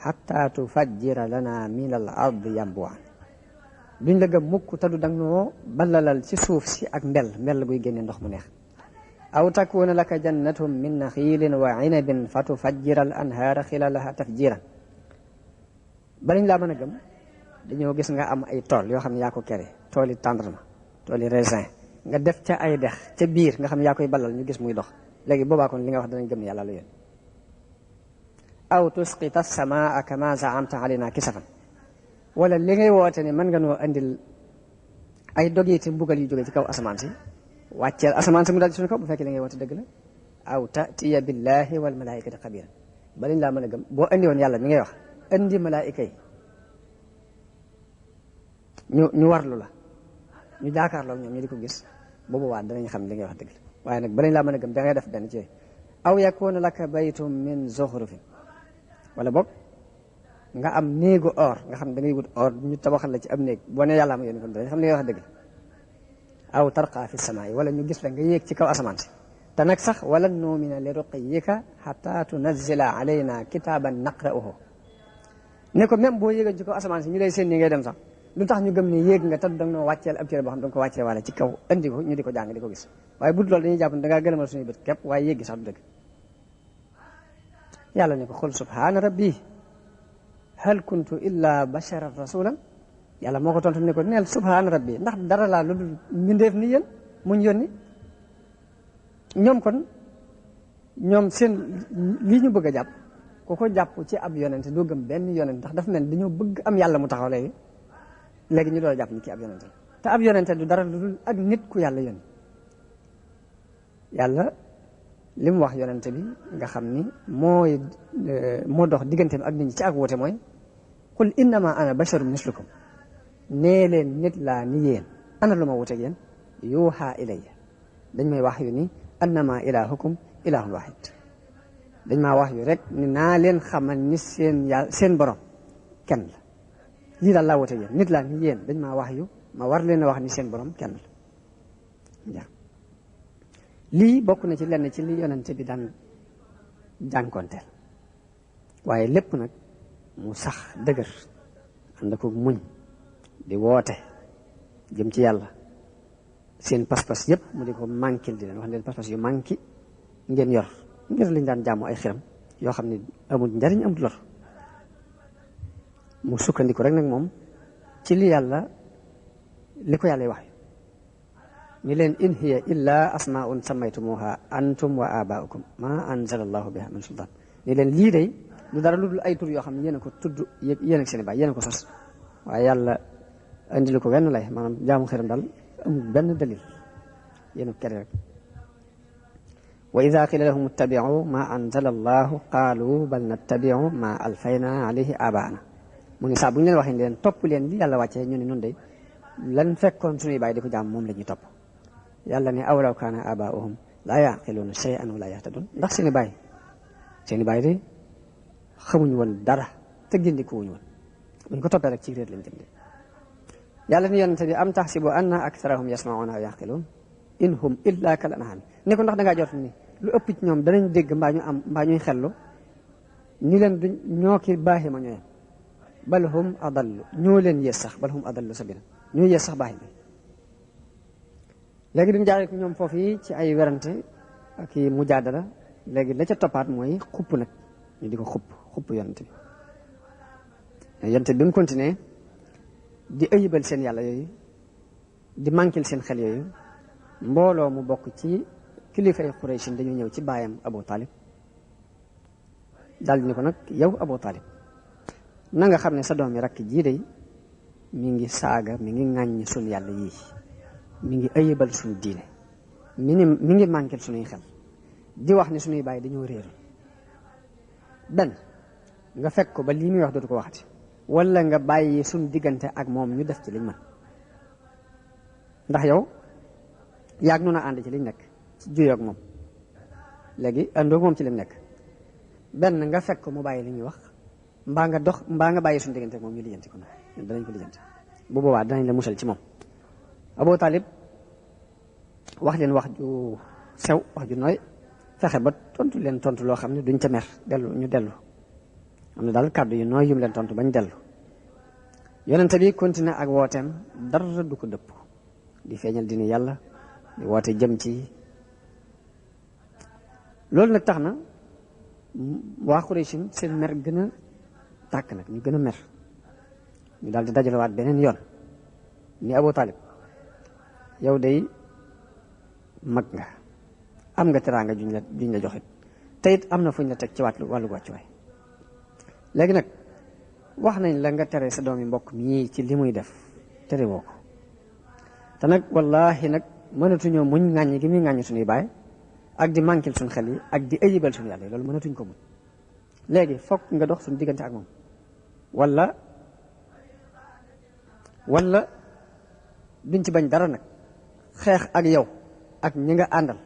xatta tufajjira lana min al ardi yambuan duñ la gëm mukk te du dang noo ballalal ci suuf si ak mbell guy génne ndox mu neex aw takuna laka jannatum min naxiilin wa inabin fa tufajjira al anhaara xilalaha tafjiran balañ laa mën a gëm dañoo gis nga am ay tool yoo xam ne yaa ko kere tooli tendrement tooli raisin nga def ca ay dex ca biir nga xam ne yaa koy ballal ñu gis muy dox léegi boobaa kon li nga wax danañ gëm yàlla la yéen aw tusqita samaa kama zaamta alayna kisafan wala li ngay woote ne mën nga noo andil ay dogiti mbugal yu jóge ci kaw asamaan si wàcceel asamaan si mu dal ci suñu kaw bu fekkee li ngay woote dëgg la aw tatiya billahi wal malaikati xabiran ba lañ laa mën a gëm boo andi woon yàlla mi ngay wax andi malaayika yi ñu warlu la ñu jaakaarloo ñoom ñu di ko gis bu boobaa danañ xam li ngay wax dëgg la waaye nag ba lañ laa mën a gëm da ngay def benn ci aw yakuna laka baytum min zuxrufin wala boog nga am néegu or nga xam da ngay wut or ñu tabaxal la ci am néeg boo ne yàlla ma yónni kon danañ xam li ngay wax dëgg la aw tarqa fi samaa wala ñu gis la nga yéeg ci kaw asamaan si te nag sax wala nuumina li ruqiyika xata tunazila alayna kitaaban naqra'uhu ne ko même boo yéegoon ci kaw asamaan si ñu lay seen ni ngay dem sax lu tax ñu gëm ne yéeg nga te danga noo wàcceel ab téere boo xam danga ko wàccee wala ci kaw andi ko ñu di ko jàng di ko gis waaye bu dul loolu dañuy jàpp ne dangaa gëlëmal suñuy bët képp waaye yéeg gi sax du dëgg yàlla ne ko xul subhaana rabbi hal kuntu illa basharan rasulan yàlla moo ko tontu ne ko neel subhaana rabbi ndax dara laa lu dul mbindeef ni yéen muñ yónni ñoom kon ñoom seen lii ñu bëgg a jàpp ku ko jàpp ci ab yonente doo gëm benn yonente ndax dafa mel dañoo bëgg am yàlla mu taxaw léegi ñu doon jàpp ni kii ab yonente te ab yonente du dara lu dul ak nit ku yàlla yónni yàlla li mu wax yonente bi nga xam ni moo dox digganteem ak nit ñi ci ak woote mooy qul innama ana basharun mislukum nee leen nit laa ni yéen ana lu ma wuteeg yéen yuuxa ilayya dañ may wax yu ni annama ilahukum ilahun wahid dañ maa wax yu rek ni naa leen xamal ni seen borom kenn la lii daal laa wuteeg yéen nit laa ni yéen dañ maa wax yu ma war leen a wax ni seen borom kenn la lii bokk na ci lenn ci li yonente bi daan jànkonteel waaye lépp nag mu sax dëgër ànd ko muñ di woote jëm ci yàlla seen pas-pas yëpp mu di ko manquil di leen wax leen pas-pas yu manqué ngeen yor ngir liñ daan jaamu ay xiram yoo xam ne amul njariñ amul lor mu sukkandiku rek nag moom ci li ko yàlla wax ni leen in hiya illa asmaun sammaytumuha antum wa abaukum ma anzala allahu biha min sultan ni leen lii day lu dara lu dul ay tur yoo xam ne yéen a ko tudd yéen ak seen i baay yéen a ko sos waaye yàlla indilu ko wenn lay maanaam jaamu xiram daal amul benn dalil yéen a ko kere rek wa ida qila lahum ittabiu ma anzala allahu qaalu bal nattabiu ma alfayna alayhi abaana mu ngi saa bu ñu leen waxee leen topp leen li yàlla wàccee ñu ne nun day lan fekkoon suñuy baay di ko jaam moom la ñuy topp yàlla ne awlaw kaana abaauhum laa yaqiluuna shay'an wa laa yahtadun ndax seen i baay de xamuñu woon dara te gindiku wuñu woon buñ ko toppee rek ci réer lañ jëm de yàlla ni yonente bi am taxsibu anna aktharahum yasma'una aw yaqiluun in hum illa kal an'aam ne ko ndax dangaa jot ni lu ëpp ci ñoom danañ dégg mbaa ñuy xellu ni leen duñ ñoo ki baaxi ma ñooyam bal hum adallu ñoo leen yées sax bal hum adallu sabila ñoo yées sax baaxi bi léegi duñ jaaree ko ñoom foofu yi ci ay werante ak i mujaadala léegi la ca toppaat mooy xupp nag ñu di ko xupp yonente bi mu continué di ëyibal seen yàlla yooyu di manquil seen xel yooyu mbooloo mu bokk ci kilifay Quraysh dañu ñëw ci baayam Abu Talib daal di ne ko nag yow Abu Talib na nga xam ne sa doom yi rakk jii day mi ngi saaga mi ngi ŋàññ suñ yàlla yii mi ngi ëyibal suñu diine mi ngi manquil suñuy xel di wax ne suñuy baay dañoo réer benn nga fekk ko ba lii muy wax dootu ko waxati wala nga bàyyi suñ diggante ak moom ñu def ci liñ mën ndax yow yaag noonu a ànd ci liñ nekk ci juyoog moom léegi àndoog moom ci lim nekk benn nga fekk ko mu bàyyi li ñuy wax mbaa nga bàyyi suñ diggante ak moom ñu lijjanti ko ñun danañ ko lijjanti bu boobaa danañ la musal ci moom Abu Talib wax leen wax ju sew wax ju nooy fexe ba tontu leen tontu loo xam ne duñ ca mer ñu dellu am na daal kàddu yu nooy yum leen tontu bañ dellu yonente bi continué ak wooteem dara du ko dëpp di feeñal dina yàlla di woote jëm ci loolu nag tax na waa Quraysh seen mer gën a tàkk nag ñu gën a mer ñu daal di dajalewaat beneen yoon ni Abu Talib yow day mag nga am nga teraanga juñ la joxit te it am na fuñ la teg ci wàllu wàccuwaay léegi nag wax nañ la nga tere sa doomi mbokk mii ci li muy def tere woo ko te nag wallahi nag mënatuñoo muñ ŋàññi gi muy ŋàññi suñuy baay ak di manquil suñ xel yi ak di ëyibal suñu yàlla yi loolu mënatuñ ko muñ léegi fokk nga dox suñu diggante ak moom wala duñ ci bañ dara nag xeex ak yow ak ñi nga àndal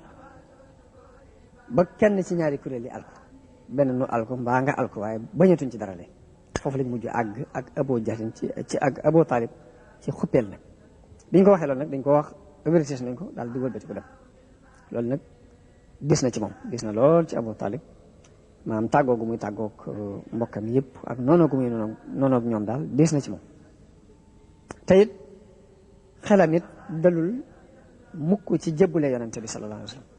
ba kenn ci ñaari kuréel yi alko benn nu alko mbaa nga alko waaye bañatuñ ci dara le foofu lañ mujj àgg ak Abu Jahlin ci ak Abu Talib ci xuppeel nag biñ ko waxee loolu nag dañ ko wax avertise nañ ko daal di wëlbati ko dem loolu nag gis na ci moom gis na lool ci Abu Talib maanaam tàggoo gu muy tàggoog mbokkam yëpp ak noonoo gu muy noonoog ñoom daal gis na ci moom te it xelam it dalul mukk ci jébbule yonente bi sallallahu alayhi wa sallam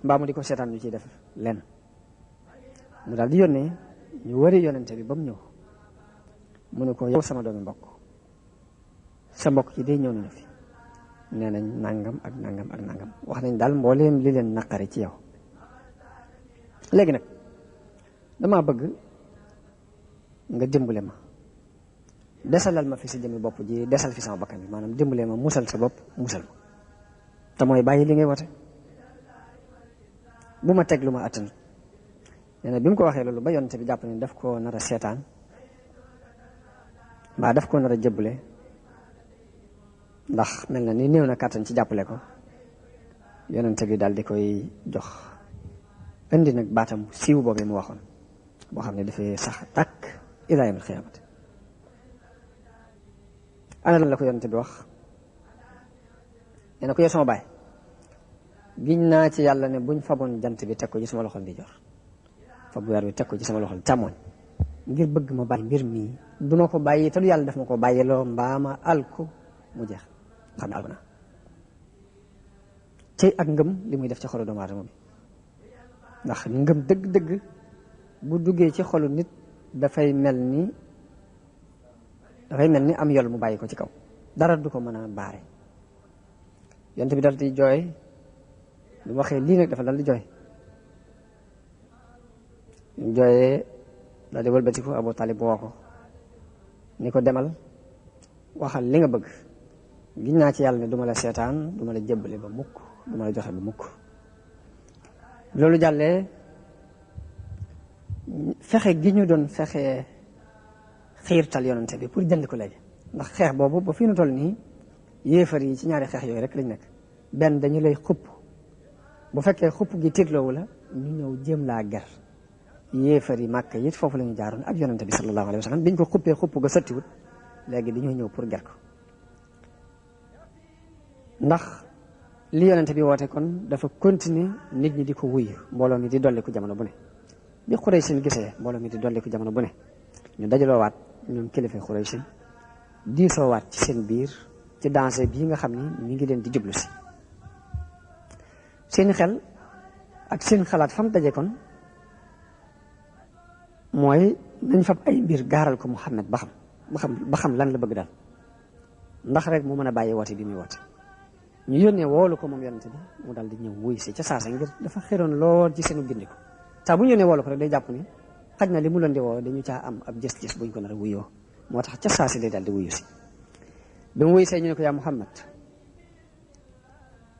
mbaa mu di ko seetaan ñu ciy def lenn mu daal di yónnee ñu wari yonente bi ba mu ñëw mu ne ko yow sama doomi mbokk sa mbokk ci day ñëw nañu fi nee nañ nangam ak nangam ak nangam wax nañ daal mbooleem li leen naqari ci yow léegi nag dama bëgg nga dimbale ma desalal ma fi si jëmmi bopp ji desal fi sama bakkan bi maanaam dimbalee ma musal sa bopp musal ma te mooy bàyyi li ngay wote bu ma teg lu ma attan nee na bi mu ko waxee loolu ba yonent bi jàpp ne daf koo nar a seetaan mbaa daf koo nar a jëbbale ndax mel na ni néew na kàttan ci jàppale ko yonent bi daal di koy jox indi nag baatam siiw boobee mu waxoon boo xam ne dafay sax tàkk ilaa yawmil xiyaamati ana lan la ko yonent bi wax nee na ko yow sama baay giñ naa ci yàlla ne buñ faboon jant bi teg ko ci sama loxol di jor fab weer bi teg ko ci sama loxol càmmoñ ngir bëgg ma bàyyi mbir mii du ma ko bàyyi te du yàlla daf ma ko bàyyiloo mbaa ma alku mu jeex xam ne alku naa ci ak ngëm li muy def ci xolu doomu aadama bi ndax ngëm dëgg-dëgg bu duggee ci xolu nit dafay mel ni am yol mu bàyyi ko ci kaw dara du ko mën a baare yonent bi dal di jooy bi mu waxee lii nag dafa dal di jooy ñu jooyee dal di wëlbatiku Abu Talib woo ko ni ko demal waxal li nga bëgg giñ naa ci yàlla ne duma la seetaan duma la jébbale ba mukk duma la joxe ba mukk loolu jàllee fexe gi ñu doon fexe xiirtal yonante bi pour jënd ko léegi ndax xeex boobu ba fii nu toll nii yéefar yi ci ñaari xeex yooyu rek lañ nekk benn dañu lay xupp bu fekkee xupp gi tiitloowu la ñu ñëw jéem laa ger yéefar yi màkk yi foofu la ñu jaaroon ak yonante bi sallallahu alayhi wa sallam biñ ko xuppee xupp ga sottiwut léegi dañoo ñëw pour ger ko ndax li yonante bi woote kon dafa continuer nit ñi di ko wuyu mbooloo mi di dolli ko jamono bu ne bi Xuraysin gisee mbooloo mi di dolli ko jamono bu ne ñu dajaloo waat ñoom kilifa Xuraysin diisoo waat ci seen biir ci danger bii nga xam ni mi ngi leen di jublu si seen xel ak seen xalaat fam daje kon mooy nañ fab ay mbir gaaral ko Muhammad ba xam lan la bëgg daal ndax rek mu mën a bàyyi woote bi muy woote ñu yónnee woolu ko moom yonente bi mu daal di ñëw wuy si ca saasa ngir dafa xëroon lool ci seenu gindiku saa bu ñu yónnee woolu ko rek day jàpp ni xaj na li mu leen di woo dañu caa am ab gis-gis buñ ko nar a wuyoo moo tax ca saasi day daal di wuyu si bi mu wuy see ñu ne ko yaa Muhammad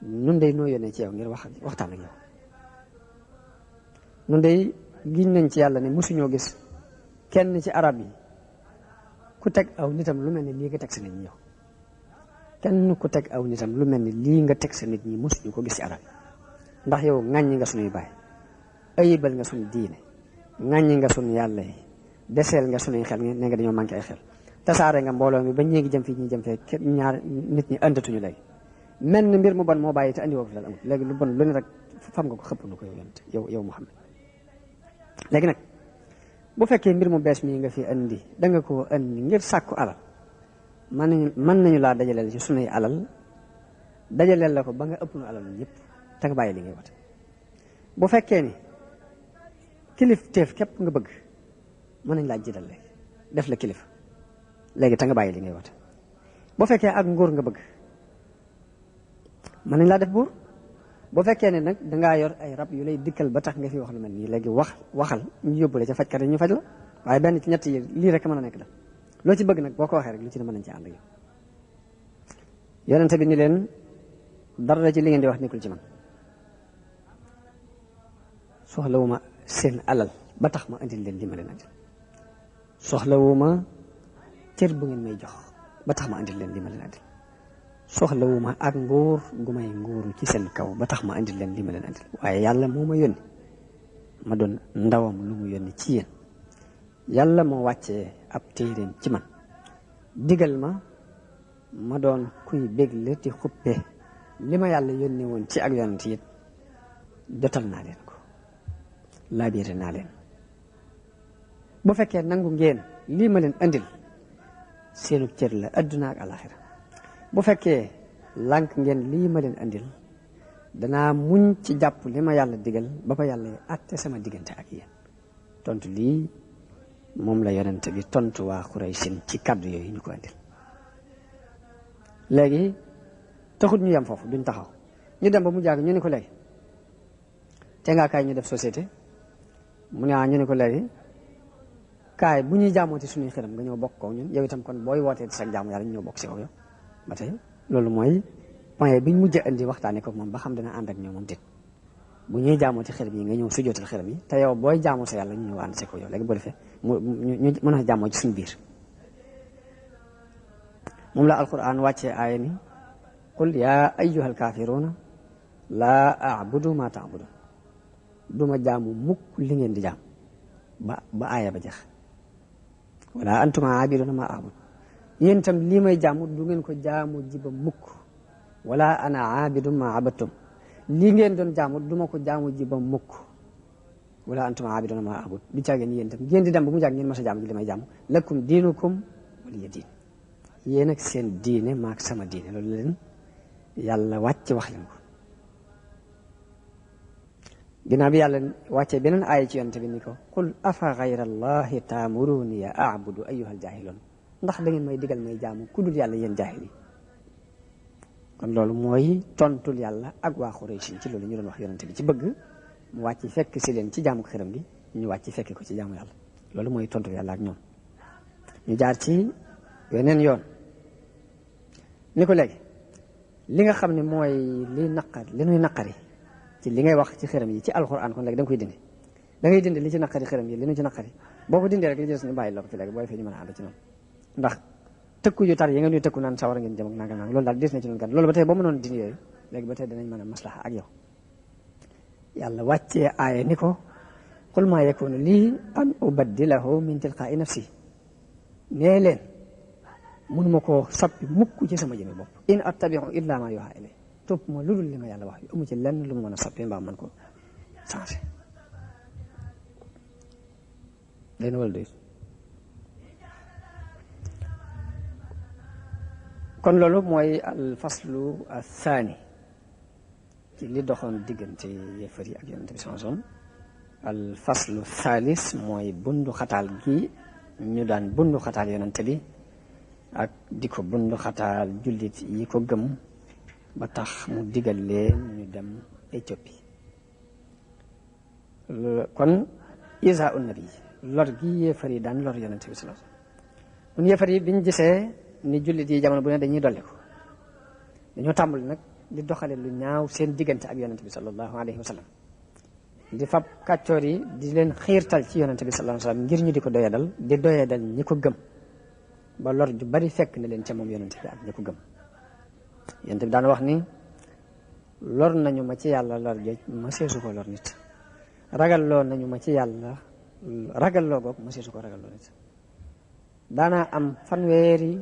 nun day noo yónnee ci yow ngir waxtaan ak yow nun day giñ nañ ci yàlla ne mosuñoo gis kenn ci arab yi ku teg aw nitam lu mel ni lii nga teg sa nit ñi yow kenn ku teg aw nitam lu mel ni lii nga teg sa nit ñi mosuñu ko gis ci arab yi ndax yow ŋàññi nga sunuy baay ayibal nga sunu diine ŋàññi nga sunu yàlla yi deseel nga sunuy xel ne nga dañoo manqué ay xel tasaare nga mbooloo mi ba ñéegi jëm fii ñi jëm fee ñaar nit ñi àndatuñu léegi mel ni mbir mu bon moo bàyyi te andi woo fi dal amul léegi lu bon lu ne rek fam nga ko xëpp na ko yow Muhammad léegi nag bu fekkee mbir mu bees mii nga fi andi da nga koo andi ngir sàkku alal mën nañu laa dajaleel ci sunuy alal dajaleel la ko ba nga ëpp nu alal ñëpp te nga bàyyi li ngay wate bu fekkee ni kilifteef képp nga bëgg mën nañ laa jiital léegi def la kilifa léegi te nga bàyyi li ngay wate bu fekkee ak nguur nga bëgg mën nañ laa def buur bu fekkee ne nag dangaa yor ay rab yu lay dikkal ba tax nga fi wax lu mel nii léegi waxal ñu yóbbule ca fajkat yi ñu faj la waaye benn ci ñett yi lii rek mën a nekk dal loo ci bëgg nag boo ko waxee rek lu ci ne mën nañ ci ànd ak yow yonente bi ni leen dara ci li ngeen di wax nekkul ci man soxlawuma seen alal ba tax ma andil leen li ma leen andil soxlawuma cër bu ngeen may jox ba tax ma andil leen li ma leen andil soxlawuma ak nguur gu may nguuru ci seen kaw ba tax ma andil leen li ma leen andil waaye yàlla moo ma yónni ma doon ndawam lu mu yónni ci yéen yàlla moo wàccee ab téeréem ci man digal ma doon kuy bégle ti xuppe li ma yàlla yónni woon ci ak yonent it jotal naa leen ko laabiire naa leen bu fekkee nangu ngeen lii ma leen andil seenu cër la adduna ak alaxira bu fekkee lànk ngeen lii ma leen andil danaa muñ ci jàpp li ma yàlla digal ba ba yàlla àtte sama diggante ak yéen tontu lii moom la yonente bi tontu waa Xuraysin ci kàddu yooyu ñu ko andil léegi taxut ñu yem foofu duñ taxaw ñu dem ba mu jàgg ñu ne ko léegi te ngaa kaay ñu def société mu ne ñu ne ko léegi kaay bu ñuy jaamooti suñuy xërëm nga ñëw bokk ko ñun yow itam kon booy wootee sa jaamu yàlla ñu ñëw bokk si kaw yow ba tey loolu mooy point biñ mujj indi waxtaane ko moom ba xam dina ànd ak ñoom moom dit bu ñuy jaamooti xërëm yi nga ñëw sujjootal xërëm yi te yow booy jaamu sa yàlla ñu ñëw ànd si kaw yow léegi boo defee ñu mën a jaamoo ci suñu biir moom la alquran wàccee aaya ni qul yaa ayyuhal kaafiruuna laa a'budu ma ta'budun duma jaamu mukk li ngeen di jaam ba aaya ba jeex wala antum aabiduna ma a'bud yéen itam lii may jaamu du ngeen ko jaamu ji ba mukk wala ana aabidu ma abadtum lii ngeen doon jaamu duma ko jaamu ji ba mukk wala antum aabiduna ma a'bud du caageen yéen itam ngeen di dem ba mu jàag ngeen mas a jaamu ji li may jaamu lakum diinukum waliya diin yéen ak seen diine maak sama diine loolu leen yàlla wàcc wax leen ko ginnaaw bi yàlla wàccee beneen aaya ci yonent bi ni ko qul afa gayra allahi taamuruni ya a'budu ayyuhal jaahiloon ndax da ngeen may digal may jaamu ku dul yàlla yéen jaahil yi kon loolu mooy tontul yàlla ak waa Xuraysh ci loolu ñu doon wax yonent bi ci bëgg mu wàcc fekk si leen ci jaamu xiram gi ñu wàcc fekk ko ci jaamu yàlla loolu mooy tontul yàlla ak ñoom ñu jaar ci weneen yoon ni ko léegi li nga xam ne mooy li nuy naqari ci li ngay wax ci xiram yi ci alxuraan kon léegi da nga koy dindi da ngay dindi li ci naqari xiram yi li nu ci naqari boo ko dindee rek li des ñu bàyyi la ko fi léegi booy fee ñu mën a ànd ci noonu ndax tëkku yu tar yi nga ñuy tëkku naan sawar ngeen jëm ak nangam nangam loolu daal des na ci noonu gan loolu ba tey boo mënoon dindi yooyu léegi ba tey danañ mën a maslaxa ak yow yàlla wàccee aaya ni ko qul maa yakunu lii an ubaddilahu min tilqaa'i nafsi nee leen mënuma koo soppi mukk ci sama jëmi bopp in attabi'u illa ma yuha ilay topp ma lu dul li ma yàlla wax yu amu ci lenn lu mu mën a soppi mbaa mën ko changé leen wala doy kon loolu mooy al faslu athani ci li doxoon diggante yéefar yi ak yonent bi sallallahu alayhi wasallam al faslu thalis mooy bundu xataal gi ñu daan bundu xataal yonent bi ak di ko bundu xataal jullit yi ko gëm ba tax mu digal leen ñu dem Éthiopie kon isa un nabi lor gi yéefar yi daan lor yonent bi sallallahu alayhi wasallam mun yéefar yi biñ gisee ni jullit yi jamono bu ne dañuy dolli ko dañoo tàmbali nag di doxale lu ñaaw seen diggante ak yonent bi sallallahu alayhi wa sallam di fab kàccoor yi di leen xiirtal ci yonent bi sallallahu alayhi wa sallam ngir ñu di ko doyadal ñi ko gëm ba lor ju bari fekk na leen ca moom yonent bi ak ñi ko gëm yonent bi daan wax ni lor nañu ma ci yàlla lor géej ma seesu ko lor nit ragalloo nañu ma ci yàlla ragalloo goog ma seesu ko ragalloo nit daanaa am fanweeri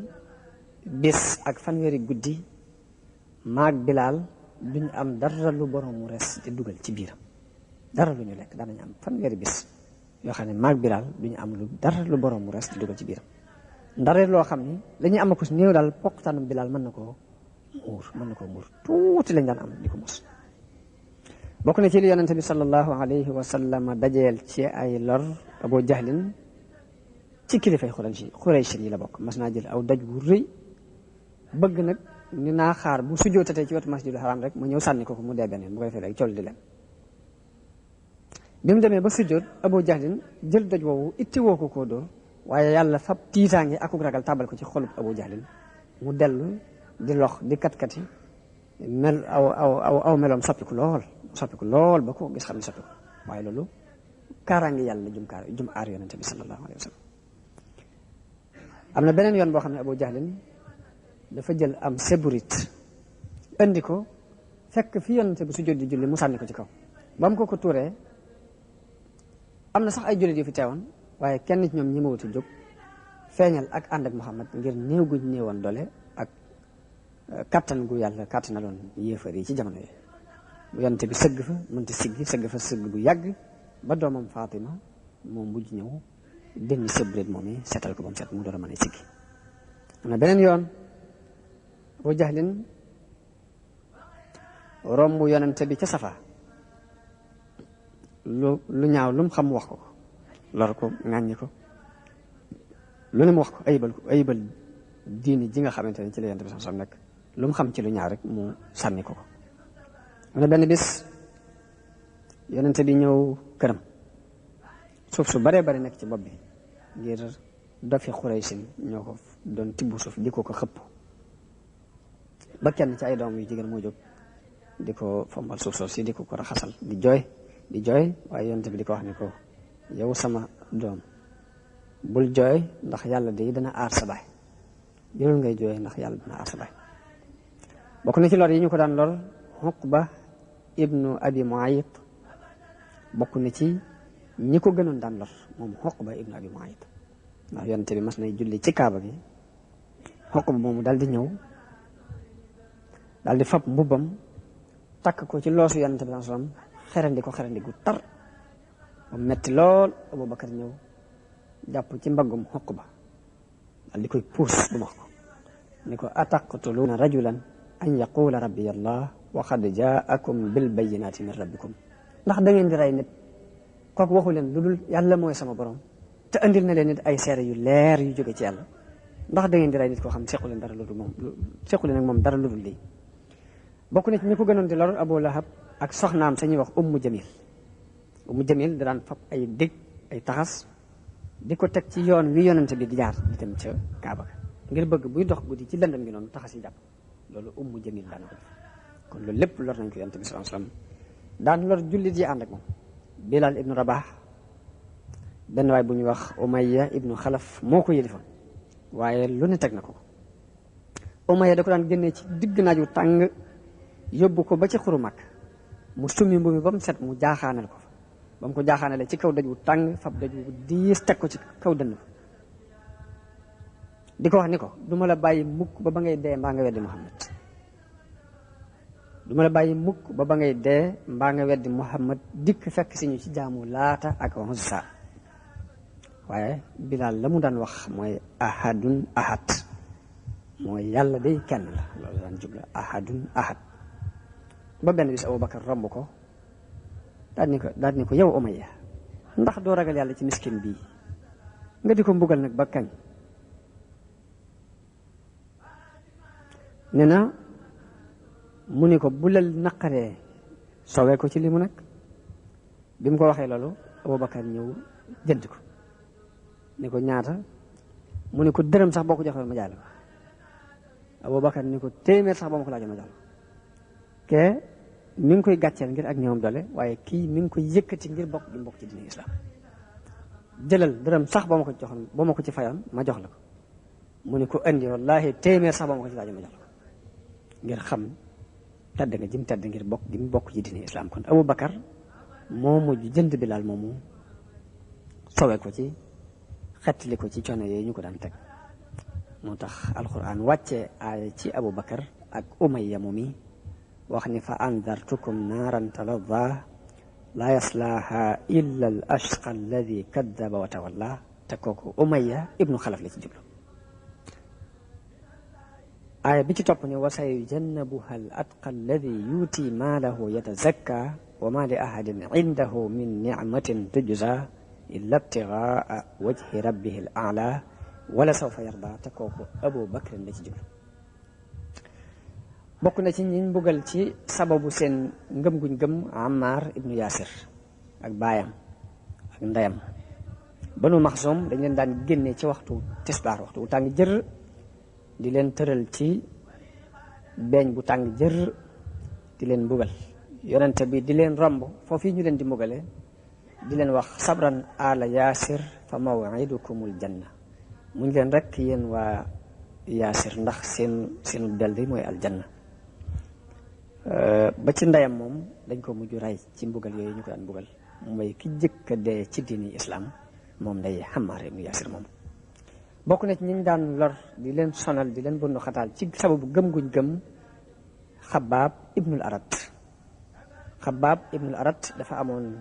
bis ak fanweeri guddi maag Bilaal duñ am dara lu borom mu res di dugal ci biiram dara lu ñu lekk daanañ am fanweeri bis yoo xam ne maag Bilaal duñu am dara lu borom mu res di dugal ci biiram ndare loo xam ni la ñuy am ko si néew daal poqtaanum Bilaal mën na koo muur tuuti lañ daan am di ko mos bokk na ci li yonente bi sallallahu alayhi wa sallam dajeel ci ay lor Abu Jahlin ci kilifay Xuraysh yi la bokk mas naa jël aw daj wu rëy bëgg nag ni naa xaar bu sujjootatee ci wetu masjidul haram rek mu ñëw sànni ko mu dee beneen bu ko defee rek col di leen bi mu demee ba sujjoot Abu Jahlin jël daj woowu itti woo ko koo dóor waaye yàlla fab tiitaange akuk ragal tàbbal ko ci xolub Abu Jahlin mu dellu di lox di kat-kati mel aw meloom soppiku lool ba ko gis xam ne soppiku waaye loolu kaaraange yàlla jum aar yonente bi sallallahu alayhi wa sallam am na beneen yoon boo xam ne Abu Jahlin dafa jël am seburit andi ko fekk fi yonente bi su jot di julli mu sànni ko ci kaw ba mu ko tuuree am na sax ay jullit yu fi teewoon waaye kenn ci ñoom ñi ma wuti jóg feeñal ak ànd ak Muhammad ngir néew guñ néewoon doole ak kattan gu yàlla kattanaloon yéefar yi ci jamono yi bu yonente bi sëgg fa mënta sëgg fa sëgg bu yàgg ba doomam Fatima moom mujj ñëw dënni seburit moom yi seetal ko ba mu set mu door a mën a siggi am na beneen yoon Abu Jahlin romb yonente bi ca Safa lu ñaaw lu mu xam wax ko lor ko ŋàññi ko lu ne mu wax ko ayibal diini ji nga xamante ne ci la yonente bi sax nekk lu mu xam ci lu ñaaw rek mu sànni ko am na benn bis yonente bi ñëw këram suuf su baree bari nekk ci bopp bi ngir dofi Xuraysin ñoo ko doon tibb suuf di ko xëpp ba kenn ci ay doom yu jigéen moo jóg di ko fombal suuf si di ko raxasal di jooy waaye yonent bi di ko wax ni ko yow sama doom bul jooy ndax yàlla de dana aar sa baay jërul ngay jooy ndax yàlla dana aar sa baay. bokk na ci lor yi ñu ko daan lor Uqba ibnu Abi Muayt bokk na ci ñi ko gënoon daan lor moom Uqba ibnu Abi Muayt ndax yonent bi mas nay julli ci kaaba gi Uqba moomu daal di ñëw daal di fab mbubbam takk ko ci loosu yonent bi sallallahu alayhi wasallam xerandi gu tar ba metti lool. Abubakar ñëw jàpp ci mbaggum Uqba daal di koy puus bu max ko ni ko ataqtuluuna rajulan an yaqula rabbi allah wa qad jaakum bil bayyinati min rabbikum ndax da ngeen di rey nit kooku waxu leen lu dul yàlla mooy sama borom te andil na leen nit ay seere yu leer yu jóge ci yàlla ndax da ngeen di rey nit koo xam sequ leen dara lu dul moom sequ leen ak moom dara lu dul lii. bokk na ci ñi ko gënoon di lor Abu Lahab ak soxnaam sañuy wax Ummu Jamil da daan fab ay dég ay taxas di ko teg ci yoon wi yonente bi di jaar di dem ca Kaaba ngir bëgg buy dox guddi ci lëndëm gi noonu taxas yi jàpp loolu Ummu Jamil daan ko def kon loolu lépp lor nañ ko yonente bi sallallahu alayhi wasallam daan lor jullit yi ànd ak moom. Bilal ibnu Rabah benn waay bu ñuy wax Umayya ibnu Xalaf moo ko yëlifoon waaye lu ne teg na ko. Umayya da ko daan génnee ci digg naaju tàng yóbbu ko ba ci xuru mag mu summi mbubb mi ba mu set mu jaaxaanal ko fa ba mu ko jaaxaanalee ci kaw daj wu tàng fab daj wu diis teg ko ci kaw dënn di ko wax ni ko du ma la bàyyi mukk ba ngay dee mbaa nga weddi Muhammad du ma la bàyyi mukk ba ngay dee mbaa nga weddi Muhammad dikk fekk si ñu ci jaamu Laata ak Uzza waaye Bilaal la mu daan wax mooy ahadun ahad mooy yàlla day kenn la loolu daan jubla ahadun ahad ba benn bis Abubakar romb ko daal ni ko yow Umayya ndax doo ragal yàlla ci miskin bii nga di ko mbugal nag ba kañ. nee na mu ni ko bu la naqaree soowee ko ci li mu nag bi mu ko waxee loolu Abubakar ñëw jënd ko ni ko ñaata mu ni ko dërëm sax boo ko joxee ma jaay la ko. Abubakar ni ko téeméer sax boo ma ko laajoon ma jox la ke mi ngi koy gàcceel ngir ak ñëwam doole waaye kii mi ngi koy yëkkati ngir bokk gi mbokk ci diine islam jëlal dërëm sax boo ma ko joxoon boo ma ko ci fayoon ma jox la ko mu ni ko andi wallahi téeméer sax boo ma ko ci laajoon ma jox la ko ngir xam tedd nga jëm tedd ngir bokk gi mu bokk ci diine islam. kon Abubakar moo mujj jënd Bilaal moomu sowe ko ci xettali ko ci coono yooyu ñu ko daan teg moo tax alquran wàcce aaya ci Abubakar ak Umayya mi wax ni fa andartukum naaran talazza laa yaslaaha illa al ashqa alladi kaddaba wa tawalla te kooku Umayya ibnu Xalaf la ci jublu. aaya bi ci topp ni wa sayujannabuha al atqa alladi yuuti maalahu yatazakka wa ma li ahadin indahu min nicmatin tujza illa ibtigaa wajhi rabbihi al a'la wala sawfa yarda te kooku Abu Bakr la ci jublu. bokk na ci ñiñ mbugal ci sababu seen ngëm guñ gëm Ammar ibnu Yaasir ak baayam ak ndeyam Banu Maxsum dañ leen daan génne ci waxtu tisbaar waxtu bu tàng jër di leen tëral ci beeñ bu tàng jër di leen mbugal yonente bi di leen romb foofu ñu leen di mbugale di leen wax sabran ala Yaasir fa maw'idukumul janna muñ leen rek yéen waa Yaasir ndax seenu del di mooy aljanna. ba ci ndeyam moom dañ ko mujj rey ci mbugal yooyu ñu ko daan mbugal mooy ki jëkk a dee ci diini islam moom day Ammar ibnu Yaasir moom. bokk na ci ñi ñu daan lor di leen sonal di leen bundu xataal ci sababu gëm guñ gëm Xabbaab ibnul Arat. Xabbaab ibnul Arat dafa amoon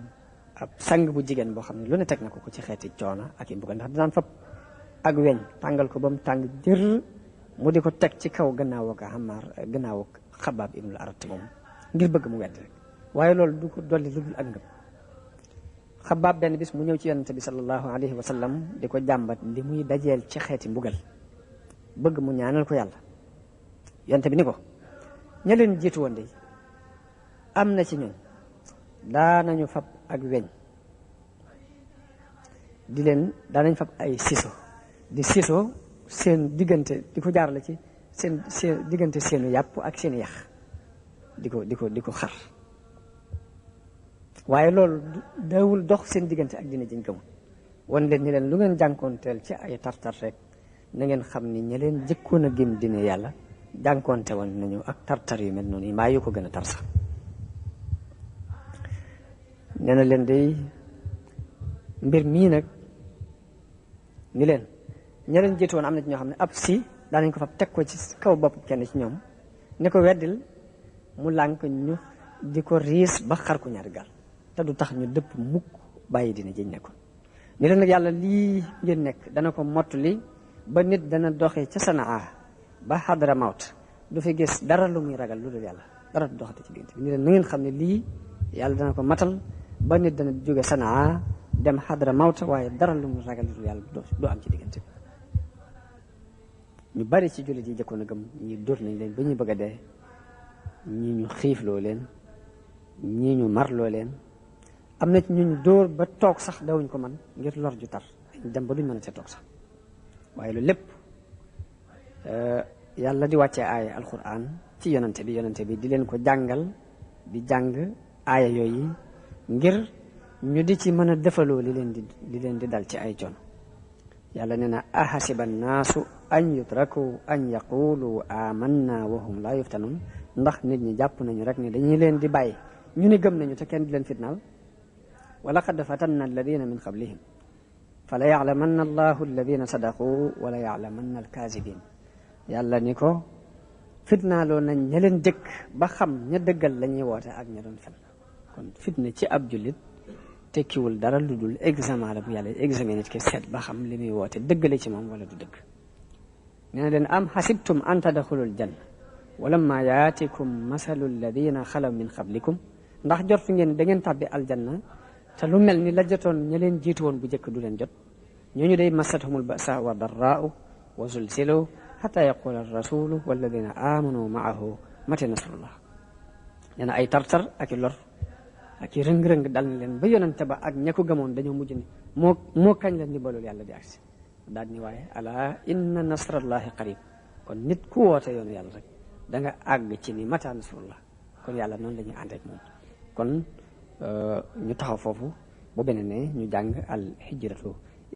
ab sang bu jigéen boo xam ne lu ne teg na ko ci xeeti coono ak i mbugal ndax dinaan fab ak weñ tàngal ko ba mu tàng jër mu di ko teg ci kaw gannaaw ak Ammar gannaaw ak Xabbaab ibnul Arat moom ngir bëgg mu wedd rek waaye loolu du ko dolli lu dul ak ngëm. Xabbaab benn bis mu ñëw ci yonente bi sallallahu alayhi wa sallam di ko jàmbat li muy dajeel ci xeeti mbugal bëgg mu ñaanal ko yàlla. yonente bi ni ko ña leen jiitu woon de am na ci ñun daanañu fab ak weñ di leen daanañ fab ay siso di siso seen diggante di ko jaarale ci seen diggante seenu yàpp ak seen yax di ko xar waaye loolu daawul dox seen diggante ak dina jëñ gëmul wan leen ñi leen lu ngeen jànkoonteel ci ay tartar rek na ngeen xam ni ña leen jëkkoon a gëm dina yàlla jànkoonte woon nañu ak tartar yu mel noonu yi mbaa yu ko gën a tar sax nee na leen day mbir mii nag ni leen ña leen jiitu woon am na ci ñoo xam ne ab si daanañ ko fab teg ko ci kaw bopp kenn ci ñoom ne ko weddil mu lànk ñu di ko riis ba xar ko ñaari gaal te du tax ñu dëpp mukk bàyyi dina jëñ nekkoon ni leen nag yàlla lii ngeen nekk dana ko mottali ba nit dana doxe ca Sanaa ba Hadra Mawt du fi gis dara lu muy ragal lu dul yàlla dara du doxate ci diggante bi ni leen na ngeen xam ne lii yàlla dana ko matal ba nit dana jóge Sanaa dem Hadra Mawt waaye dara lu muy ragal lu dul yàlla du am ci diggante bi ñu bari ci jullit yi jëkkoon a gëm ñi dóor nañ leen ba ñuy bëgg a dee ñii ñu xiifloo leen ñii ñu marloo leen am na ci ñu dóor ba toog sax dawuñ ko man ngir lor ju tar dem ba duñ mën a ca toog sax waaye loolu lépp yàlla di wàccee aaya alquran ci yonante bi di leen ko jàngal di jàng aaya yooyu ngir ñu di ci mën a defaloo li leen di dal ci ay coono yàlla nee na ahasiba annaasu an yutraku an yaqulu amanna wa hum laa yuftanun ndax nit ñi jàpp nañu rek ni dañuy leen di bàyyi ñu ni gëm nañu te kenn di leen fitnaal wa laqad fatanna alladina min qablihim fa la yaclamanna allahu alladina sadaqu wala yaclamanna alkaasibin yàlla ni ko fitnaaloo nañ ña leen jëkk ba xam ña dëggal la ñuy woote ak ña doon fen kon fitna ci ab jullit tekkiwul dara lu dul examen la bu yàlla examen nit ki seet ba xam li muy woote dëggale ci moom wala du dëgg nee na leen am xasibtum an tadxulul janna walamma yaatikum masalu alladina xalaw min qablikum ndax jortu ngeen da ngeen tàbbi aljanna te lu mel ni la jotoon ña leen jiitu woon bu njëkk du leen jot ñooñu day masathumul basa wa darraau wa zulsilu xata yaqula arrasulu walladina amanu maahu mate nasrullah nee na ay tartar ak i lor ak i rëng-rëng dal na leen ba yonante ba ak ña ko gëmoon dañoo mujj ni moo kañ la ndimbalul yàlla di agsi daal ni waaye ala inna nasrallahi qarib kon nit ku woote yoonu yàlla rek da nga àgg ci ni mata nasrullah kon yàlla noonu la ñuy ànd ak moom kon ñu taxaw foofu bu beneen ne ñu jàng al hijratu